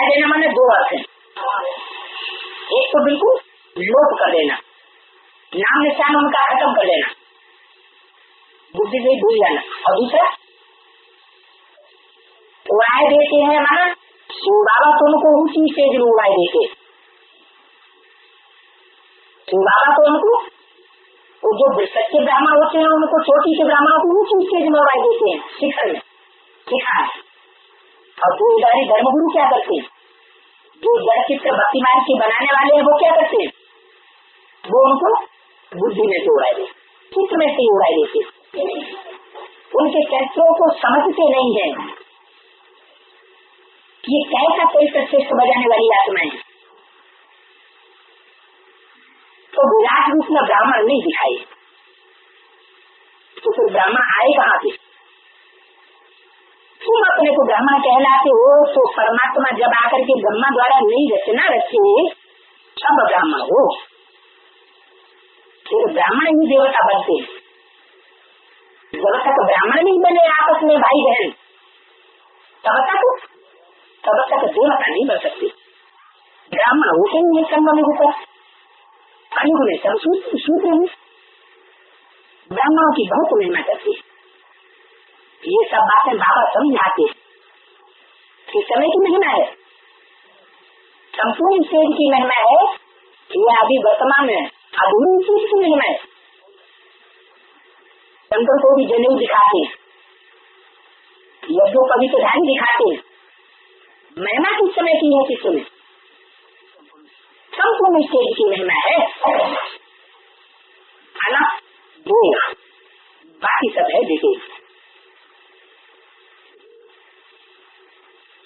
देना मतलब दो अर्थ है। एक तो बिल्कुल लोप कर देना, नाम निशान उनका खत्म कर देना, बुद्धि से भूल जाना। और दूसरा उड़ाई देते हैं माना शिव बाबा तो उनको ऊंची स्टेज में उड़ाई देते। शिव बाबा तो उनको जो सच्चे ब्राह्मण होते हैं उनको छोटी के ब्राह्मणों को ऊंची स्टेज में उड़ाई देते हैं शिक्षण में सिखा। और जो इधारी धर्मगुरु क्या करते हैं, जो जड़ चित्र भक्ति मार्ग के बनाने वाले हैं वो क्या करते हैं, वो उनको बुद्धि में से उड़ाई देते, चित्र में से उड़ाई देते। उनके चरित्रों को समझते नहीं है कि ये कैसा चरित्र श्रेष्ठ बजाने वाली आत्मा है। तो विराट रूप में ब्राह्मण नहीं दिखाई, तो फिर ब्राह्मण आए कहाँ से? तुम अपने को ब्राह्मण कहलाते हो तो परमात्मा जब आकर के ब्रह्मा द्वारा नई रचना रचे तब ब्राह्मण हो। फिर ब्राह्मण ही देवता बनते हैं। जब तक ब्राह्मण नहीं बने आपस में भाई बहन तब तक देवता नहीं बन सकते। ब्राह्मण होते ही नहीं संगम में ऊपर कलयुग में सब सूत्र है। ब्राह्मणों की बहुत महिमा करती है। ये सब बातें बाबा समझाते कि समय की महिमा है, संपूर्ण स्टेज की महिमा है, यह अभी वर्तमान में अधूरी स्टेज की महिमा है। संतों को भी जनेऊ दिखाते हैं, यज्ञों पवित्र धान दिखाते हैं। महिमा किस समय की है? किस समय? संपूर्ण स्टेज की महिमा है। अलग दो बाकी सब है डिटेल।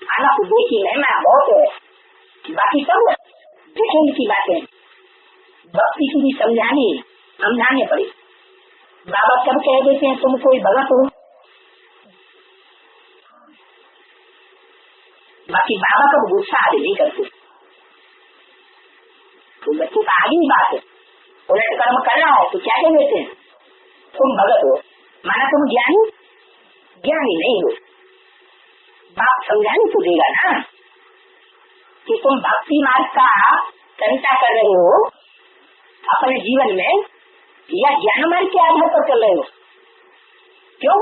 अलग दो की महिमा बहुत है, बाकी सब डिटेल की बातें। भक्ति की भी समझाने पड़ी। बाबा कब कह देते हैं तुम कोई भगत हो, बाकी बाबा कब गुस्सा आदि नहीं करते। आगे ही बात है, उलट कर्म कर रहा है तो क्या कह देते हैं, तुम भगत हो, माना तुम ज्ञानी ज्ञानी नहीं हो। बाप समझाने तो देगा ना कि तुम भक्ति मार्ग का चिंता कर रहे हो अपने जीवन में या ज्ञान मार्ग के आधार पर चल रहे हो। क्यों?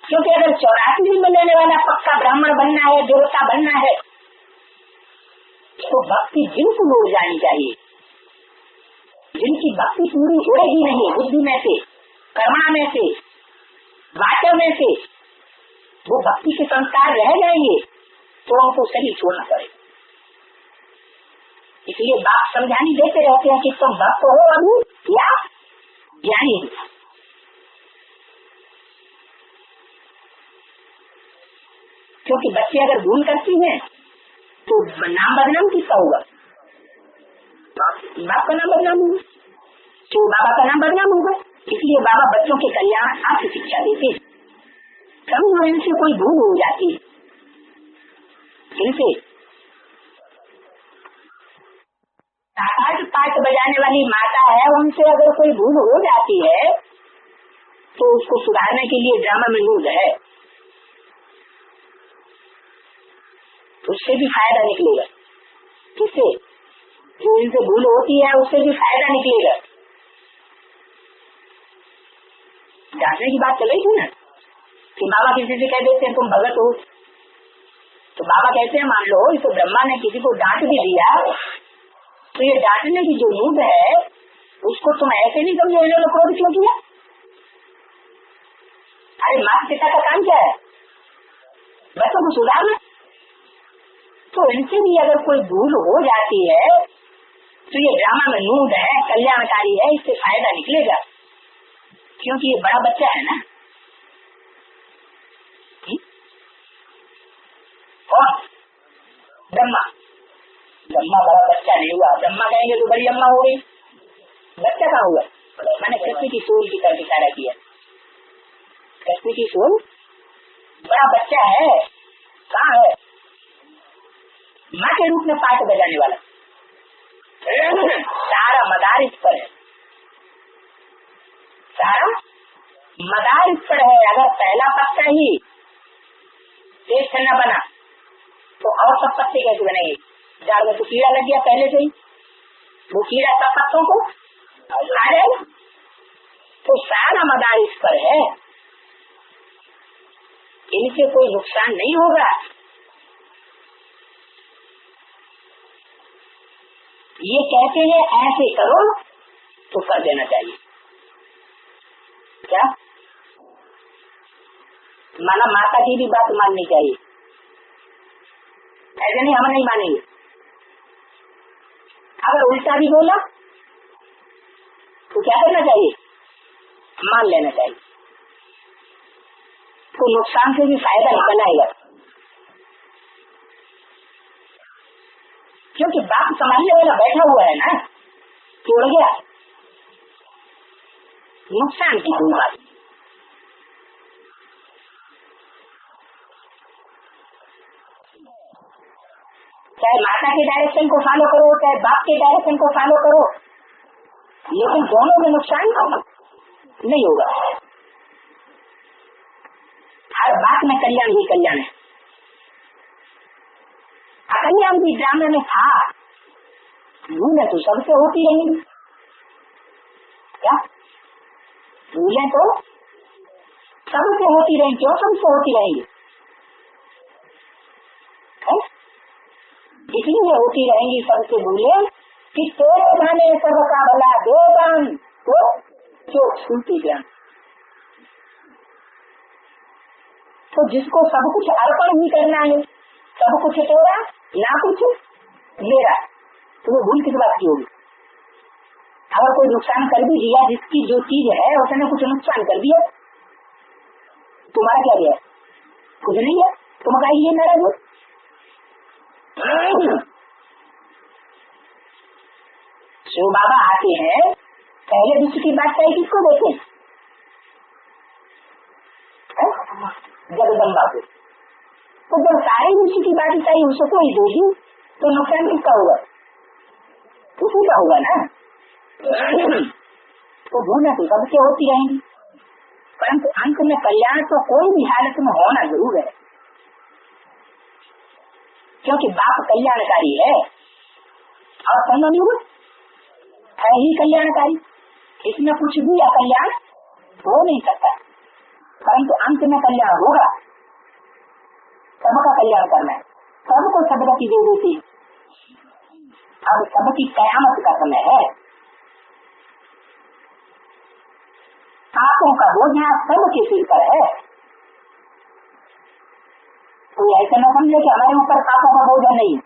क्योंकि अगर 84 में लेने वाला पक्का ब्राह्मण बनना है, देवता बनना है, तो भक्ति बिल्कुल उड़ जानी चाहिए। जिनकी भक्ति पूरी उड़ेगी नहीं, बुद्धि में से, कर्मा में से, वाचा में से वो भक्ति के संस्कार रह जाएंगे तो हमको शरीर छोड़ना पड़ेगा। इसलिए बाप समझानी देते रहते हैं कि तुम भक्त हो अभी या ज्ञानी हो। क्योंकि बच्चे अगर भूल करती हैं तो नाम बदनाम किसका होगा? बाप का नाम बदनाम होगा, तो बाबा का नाम बदनाम होगा। इसलिए बाबा बच्चों के कल्याण आपसे शिक्षा देते हैं। कभी इनसे कोई भूल हो जाती है, इनसे पाठ बजाने वाली माता है, उनसे अगर कोई भूल हो जाती है तो उसको सुधारने के लिए ड्रामा में यूज है, उससे भी फायदा निकलेगा। किससे? जो इनसे भूल होती है उससे भी फायदा निकलेगा। डांटने की बात चल रही थी ना कि बाबा किसी से कह देते हैं तुम भगत हो, तो बाबा कहते हैं मान लो इस ब्रह्मा ने किसी को डांट भी दिया तो ये डांटने की जो मूड है उसको तुम ऐसे नहीं समझो इन्होंने क्रोध क्यों किया। अरे माता पिता का काम क्या है? बच्चों को सुधारना। तो इनसे भी अगर कोई भूल हो जाती है तो ये ड्रामा में नूड है, कल्याणकारी है, इससे फायदा निकलेगा। क्योंकि ये बड़ा बच्चा है ना। कौन? ब्रह्मा। ब्रह्मा बड़ा बच्चा नहीं हुआ। ब्रह्मा कहेंगे तो बड़ी अम्मा हो गई, बच्चा कहाँ हुआ? मैंने कृष्ण की सोल की तरफ इशारा किया। कृष्ण की सोल बड़ा बच्चा है, कहाँ है? माँ के रूप में पाठ बजाने वाला। सारा मदार इस पर है, सारा मदार इस पर है। अगर पहला पत्ता ही टेस्ट न बना तो और सब पत्ते कैसे बनेंगे? झाड़ में तो कीड़ा लग गया पहले से ही, वो कीड़ा सब पत्तों को खा जाएगा। तो सारा मदार इस पर है, इनसे कोई नुकसान नहीं होगा। ये कहते हैं ऐसे करो तो कर देना चाहिए। क्या? माना माता की भी बात माननी चाहिए, ऐसे नहीं हम नहीं मानेंगे। अगर उल्टा भी बोला तो क्या करना चाहिए? मान लेना चाहिए। तो नुकसान से भी फायदा निकल आएगा। क्योंकि बाप संभालने वाला बैठा हुआ है ना, तोड़ गया नुकसान की कोई बात। चाहे माता के डायरेक्शन को फॉलो करो, चाहे बाप के डायरेक्शन को फॉलो करो, लेकिन दोनों में नुकसान नहीं होगा। हर बात में कल्याण ही कल्याण है। अकल्याण भी ड्रामे में था, भूलें तो सबसे होती रहेंगी। क्या भूलें तो सबसे होती रहेंगी? क्यों सबसे होती रहेंगी? इसलिए होती रहेंगी सबसे भूलें कि तेरे भाने सबका भला देदान तो जो छूटी ज्ञान। तो जिसको सब कुछ अर्पण ही करना है, सब कुछ तेरा ना कुछ मेरा, तो वो भूल किस बात की होगी? अगर कोई नुकसान कर भी दिया, जिसकी जो चीज है उसने कुछ नुकसान कर दिया, तुम्हारा क्या गया? कुछ नहीं है। तुम कहा ये मेरा जो शिव बाबा आते हैं, पहले विश्व की बात चाहिए किसको देखे? जगदम्बा को। तो जब सारे विश्व की बात चाहिए उसको ही देगी तो नुकसान किसका होगा? उसी का होगा ना। तो भूलें तो सबसे होती रहेंगी, परंतु अंत में कल्याण तो कोई भी हालत में होना जरूर है, क्योंकि बाप कल्याणकारी है और संयोग है ही कल्याणकारी। इसमें कुछ भी अकल्याण हो नहीं सकता, परंतु अंत में कल्याण होगा। सबका कल्याण करना है, सबको सदगति दे देती। अब सबकी कयामत का समय है। पापों का बोझ सबके सिर पर है। कोई ऐसा न समझे कि हमारे ऊपर पापों का बोझ नहीं है।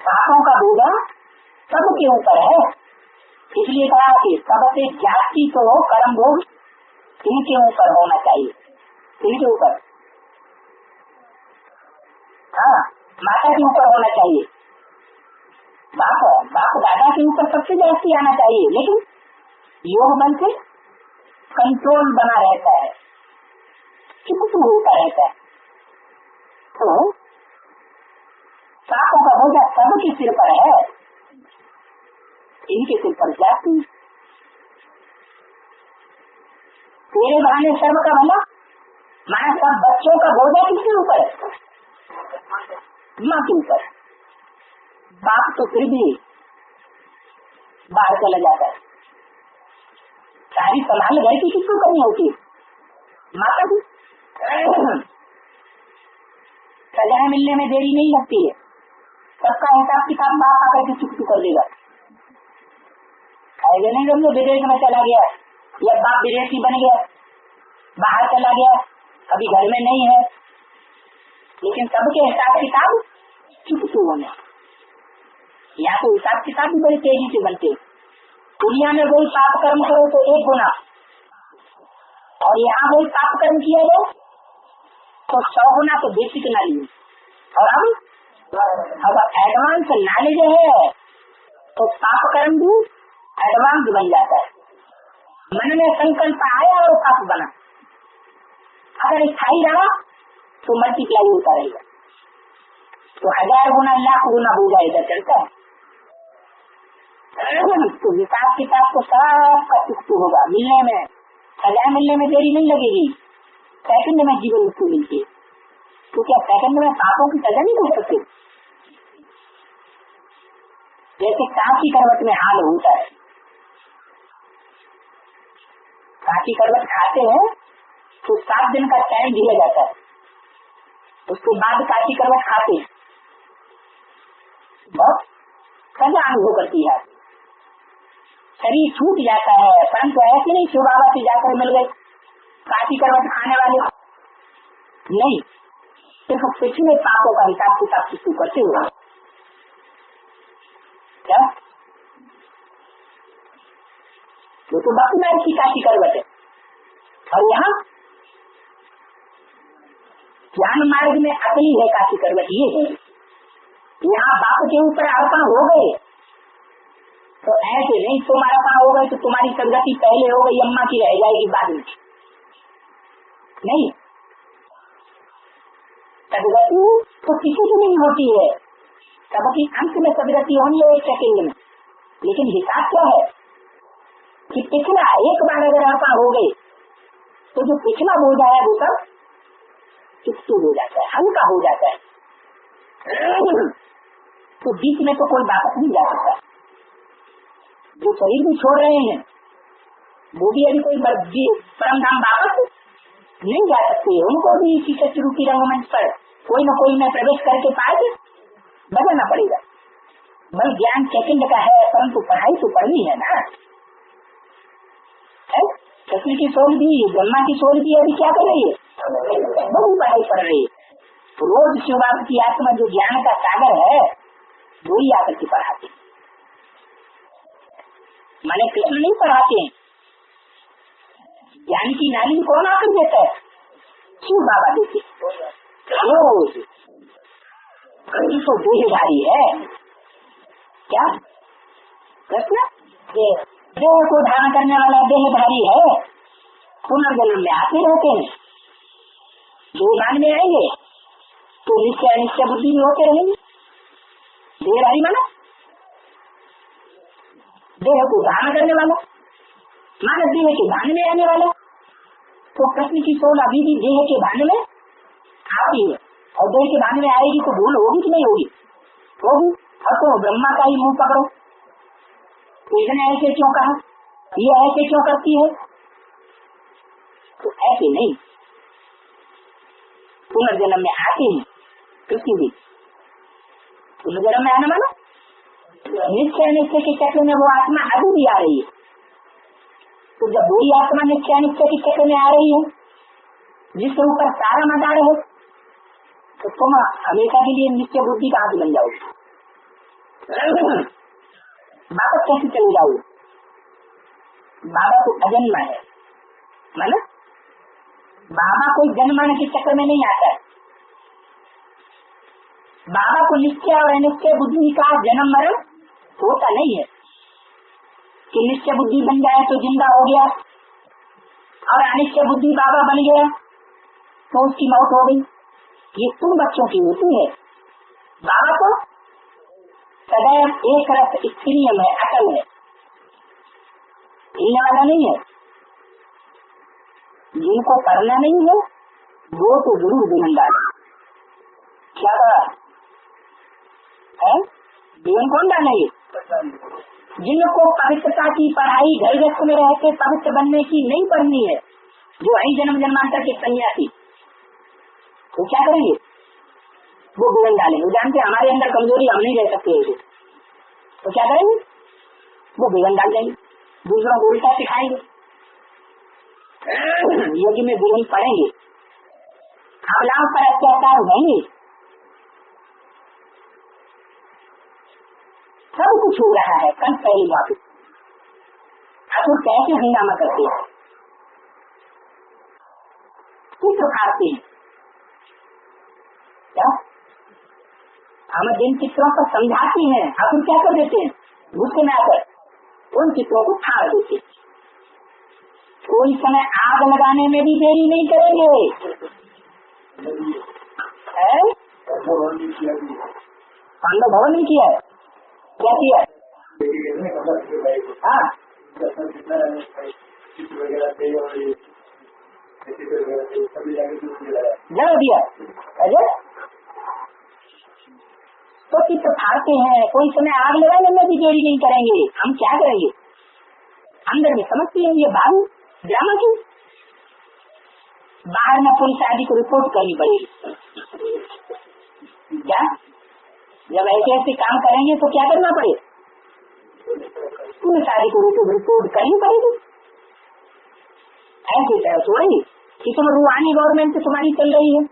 पापों का बोझ सबके ऊपर है। इसलिए कहा कि सबसे जाति तो कर्म भोग इनके ऊपर होना चाहिए, इनके ऊपर। हाँ, माता के ऊपर होना चाहिए, बाप दादा के ऊपर सबसे जास्ती आना चाहिए, लेकिन योग बल से कंट्रोल बना रहता है, चुप होता रहता है। तो पापों का बोझा सबके सिर पर है, इनके सिर पर जाती। तेरे बहाने सर्व का भला, माना सब बच्चों का बोझा किसके ऊपर है? माँ के ऊपर। बाप तो फिर भी बाहर चला जाता है, सारी संभाल घर की किसको करनी होती है? माता की। सजा मिलने में देरी नहीं लगती है, सबका हिसाब किताब बाप आकर के चुप कर देगा। ऐसे नहीं समझो विदेश में चला गया या बाप विदेशी बन गया, बाहर चला गया, अभी घर में नहीं है, लेकिन सबके हिसाब किताब चुप होने। या तो हिसाब किताब भी बड़ी तेजी से बनते। दुनिया में वही पाप कर्म करो तो 1 गुना, और यहाँ वही पाप कर्म किया जाए तो 100 गुना तो बेसिक नॉलेज। और अब एडवांस नॉलेज है तो पाप कर्म भी एडवांस बन जाता है। मन में संकल्प आया और पाप बना, अगर स्थायी रहा तो मल्टीप्लाई होता रहेगा, तो 1000 गुना 1,00,000 गुना बोझा इधर चलता है। तो हिसाब किताब तो सबका चुप होगा, मिलने में सजा मिलने में देरी नहीं लगेगी, सेकंड में जीवन मुक्ति मिलती है। तो क्या सेकंड में पापों की सजा नहीं हो सकती? जैसे कांची करवट में हाल होता है, कांची करवट खाते हैं तो 7 दिन का टाइम दिया जाता है, उसके बाद कांची करवट खाते हैं, बहुत सजा अनुभव करती है, शरीर छूट जाता है। परंतु ऐसे नहीं शिव बाबा से जाकर मिल गए कांची करवट खाने वाले, नहीं, सिर्फ पिछले पापों का हिसाब किताब शुरू करते हुए। क्या तो बकनार की कांची करवट है, और यहाँ ज्ञान मार्ग में असली है कांची करवट ये है। यहाँ बाप के ऊपर अर्पण हो गए तो ऐसे नहीं तुम अर्पण हो गए तो तुम्हारी सदगति पहले हो गई, अम्मा की रह जाएगी बाद में, नहीं। सदगति तो किसी की नहीं होती है, सबकी अंत में सदगति होनी है 1 सेकंड में, लेकिन हिसाब क्या है कि पिछला एक बार अगर अर्पण हो गए तो जो पिछला बोझा है वो सब चुप हो जाता है, हल्का हो जाता है। तो बीच में तो कोई वापस नहीं जा सकता। जो शरीर भी छोड़ रहे हैं वो भी अभी कोई परम धाम वापस नहीं जा सकते, उनको भी इसी शुरू की रंगमंच पर कोई न कोई में प्रवेश करके पाए बदलना पड़ेगा। बल ज्ञान सेकंड का है, परंतु पढ़ाई तो पढ़नी है ना। कृष्ण की सोल भी, ब्रह्मा की सोल भी अभी क्या कर रही है? बहुत पढ़ाई पढ़ रही है। रोज शिव बाबा की आत्मा जो ज्ञान का सागर है वो ही आकर के पढ़ाते, माने कृष्ण नहीं पढ़ाते हैं। ज्ञान की नाली कौन आकर देता है? शिव बाबा देते रोज। तो देहधारी है क्या कृष्ण? देह को धारण करने वाला देहधारी है, पुनर्जन्म में आते रहते हैं, देहदान में आएंगे तो निश्चय अनिश्चय बुद्धि में होते रहेंगे। देहधारी माना देह को धारण करने वाला, माना देह के भान में आने वाला। तो कृष्ण की सोल अभी भी देह के भान में आती है, और देह के भान में आएगी तो भूल होगी कि नहीं होगी? होगी। और तो ब्रह्मा का ही मुंह पकड़ो, तो इसने ऐसे क्यों कहा, ये ऐसे क्यों करती है? तो ऐसे नहीं, पुनर्जन्म में आते हैं कृष्ण भी। पुनर्जन्म में आना मानो निश्चय निश्चय के चक्र में वो आत्मा अभी भी आ रही है। तो जब वही आत्मा निश्चय निश्चय के चक्र में आ रही है, जिसके ऊपर सारा मदार है, तो तुम हमेशा के लिए निश्चय बुद्धि कहाँ से बन जाओगे? वापस कैसे चले जाओगे? बाबा तो अजन्मा है, माना बाबा कोई जन्माने के चक्र में नहीं आता है। बाबा को निश्चय और अनिश्चय बुद्धि का जन्म मरण होता नहीं है कि निश्चय बुद्धि बन जाए तो जिंदा हो गया और अनिश्चय बुद्धि बाबा बन गया तो उसकी मौत हो गई। ये तुम बच्चों की होती है। बाबा तो सदैव एक रस स्थिरियम है, अटल है, हिलने वाला नहीं है। जिनको करना नहीं है वो तो जरूर जीवन डाले। क्या है जीवन कौन डालेंगे? जिनको पवित्रता की पढ़ाई घर गृहस्थ में रह के पवित्र बनने की नहीं पढ़नी है, जो है जन्म जन्मांतर के सन्यासी, तो क्या करेंगे? वो जीवन डालेंगे। वो जानते हमारे अंदर कमजोरी, हम नहीं रह सकते हैं, तो क्या करेंगे? वो जीवन डाल देंगे, दूसरों को उल्टा सिखाएंगे। यज्ञ में विघ्न पड़ेंगे, अबलाओं पर अत्याचार होंगे, सब कुछ हो रहा है। कल पहली बात असुर कैसे हंगामा करते हैं, किस प्रकार से क्या हम जिन चित्रों को समझाते हैं, असुर क्या कर देते हैं? गुस्से में आकर उन चित्रों को फाड़ देते। कोई समय आग लगाने में भी देरी नहीं करेंगे। पांडव भवन नहीं किया है, क्या किया? हाँ जला दिया। अरे तो चित्र फाड़ते हैं, कोई समय आग लगाने में भी देरी नहीं करेंगे। हम क्या करेंगे? अंदर में समझते हैं ये भाव ड्रामा की, बाहर में पुलिस आदि को रिपोर्ट करनी पड़ेगी। क्या जब ऐसे ऐसे काम करेंगे तो क्या करना पड़ेगा? पुलिस आदि को रिपोर्ट करनी पड़ेगी। ऐसे थोड़ी कि तुम रूहानी गवर्नमेंट तुम्हारी चल रही है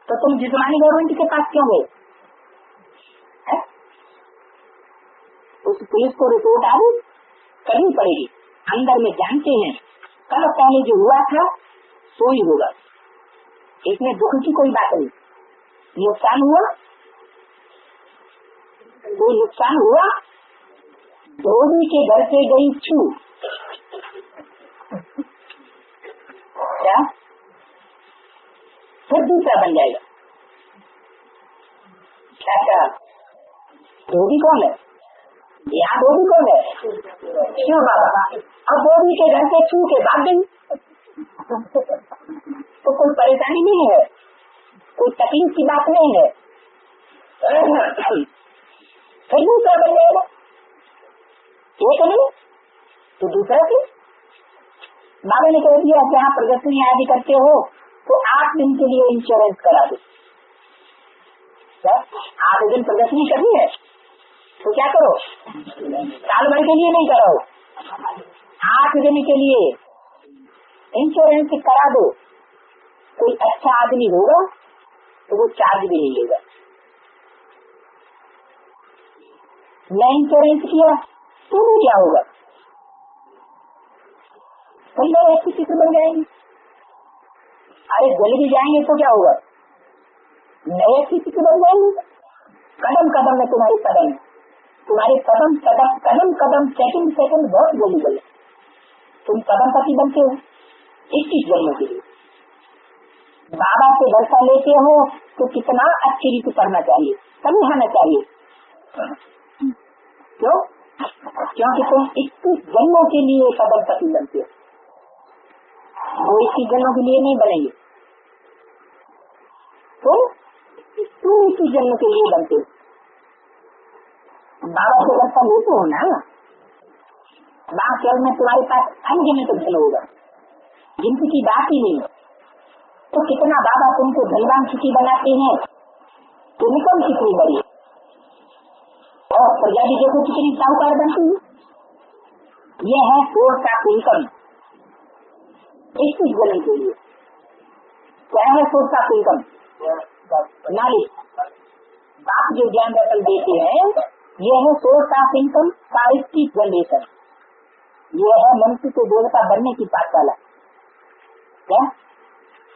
तो तुम जिस्मानी गवर्नमेंट के पास क्यों गए? उस पुलिस को रिपोर्ट आदि करनी पड़ेगी। अंदर में जानते हैं कल पहले जो हुआ था सो ही होगा, इसमें दुख की कोई बात नहीं। नुकसान हुआ तो नुकसान हुआ, धोबी के घर से गई छू, क्या फिर दूसरा बन जाएगा? क्या धोबी कौन है? यहाँ धोबी कौन है? क्यों बाबा? अब धोबी के घर से छू के भाग गई तो कोई परेशानी नहीं है, कोई तकलीफ की बात नहीं है। फिर दूसरा बन जाएगा, एक नहीं तो दूसरा से। बाबा ने कह दिया जहाँ प्रदर्शनी आदि करते हो तो 8 दिन के लिए इंश्योरेंस करा दो। 8 दिन प्रदर्शनी करनी है तो क्या करो? साल भर के लिए नहीं कराओ, 8 दिन के लिए इंश्योरेंस करा दो। कोई अच्छा आदमी होगा तो वो चार्ज भी नहीं लेगा। मैं इंश्योरेंस किया तो भी क्या होगा? पंद्रह ऐसी चित्र बन जाएंगे। अरे जल भी जाएंगे तो क्या होगा? नए चित्र बन जाएंगे। कदम कदम में तुम्हारे कदम, तुम्हारे कदम कदम कदम कदम सेकंड सेकंड बहुत जल्दी चले। तुम कदम पति बनते हो 21 जन्मों के लिए। बाबा से वर्षा लेते हो तो कितना अच्छी रीति करना चाहिए, समझाना चाहिए, क्यों? क्योंकि तुम 21 जन्मों के लिए कदम पति बनते हो, वो 21 जन्मों के लिए नहीं बनेंगे। तो तुम 21 जन्म के लिए बनते हो। बाबा से लगता लेते हो ना, बात केवल में तुम्हारे पास अनगिनत धन होगा, गिनती की बात ही नहीं। तो कितना बाबा तुमको धनवान सुखी बनाते हैं, तो निकम कितनी बड़ी, और प्रजा भी देखो कितनी साहूकार बनती है। यह है सोर्स ऑफ इनकम 21 जन्म के लिए। क्या है सोर्स ऑफ इनकम? नॉलेज। बाप जो ज्ञान रतन देते हैं, यह है source of income for 21 generation. यह है मनुष्य के देवता बनने की पाठशाला। क्या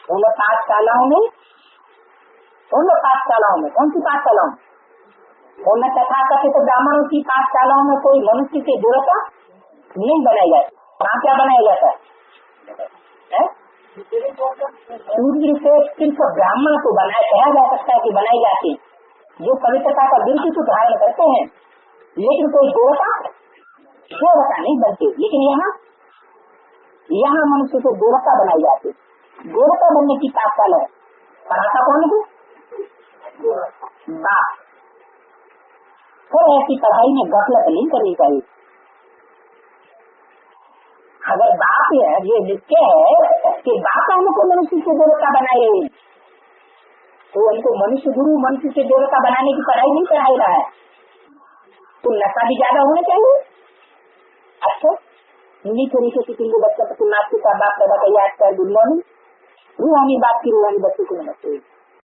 उन पाठशालाओं में, कौन सी पाठशालाओं? उन तथाकथित ब्राह्मणों की पाठशालाओं में कोई मनुष्य के देवता नहीं बनाया जाता। वहाँ क्या बनाया जाता है? सूर्य से सिर्फ ब्राह्मण को बनाया, कहा जा सकता है कि बनाए जाते हैं, जो पवित्रता का बिल्कुल तो धारण करते हैं, लेकिन कोई देवता नहीं बनते। लेकिन यहाँ मनुष्य को देवता बनाए जाते। देवता बनने की पाठशाला है। पढ़ाता कौन है? बाप। फिर ऐसी पढ़ाई में गफलत नहीं करनी चाहिए। अगर बाप है, ये नित्य है कि बाप हमको मनुष्य से देवता बनाए, तो उनको मनुष्य गुरु, मनुष्य से देवता बनाने की पढ़ाई नहीं कराई रहा है। तो नशा भी ज्यादा होना चाहिए। अच्छा, इन्हीं तरीके से किसी बच्चा प्रति मातृ का बाप दादा का याद कर, गुड मॉर्निंग, रूहानी बात की रूहानी बच्चे को नमस्ते।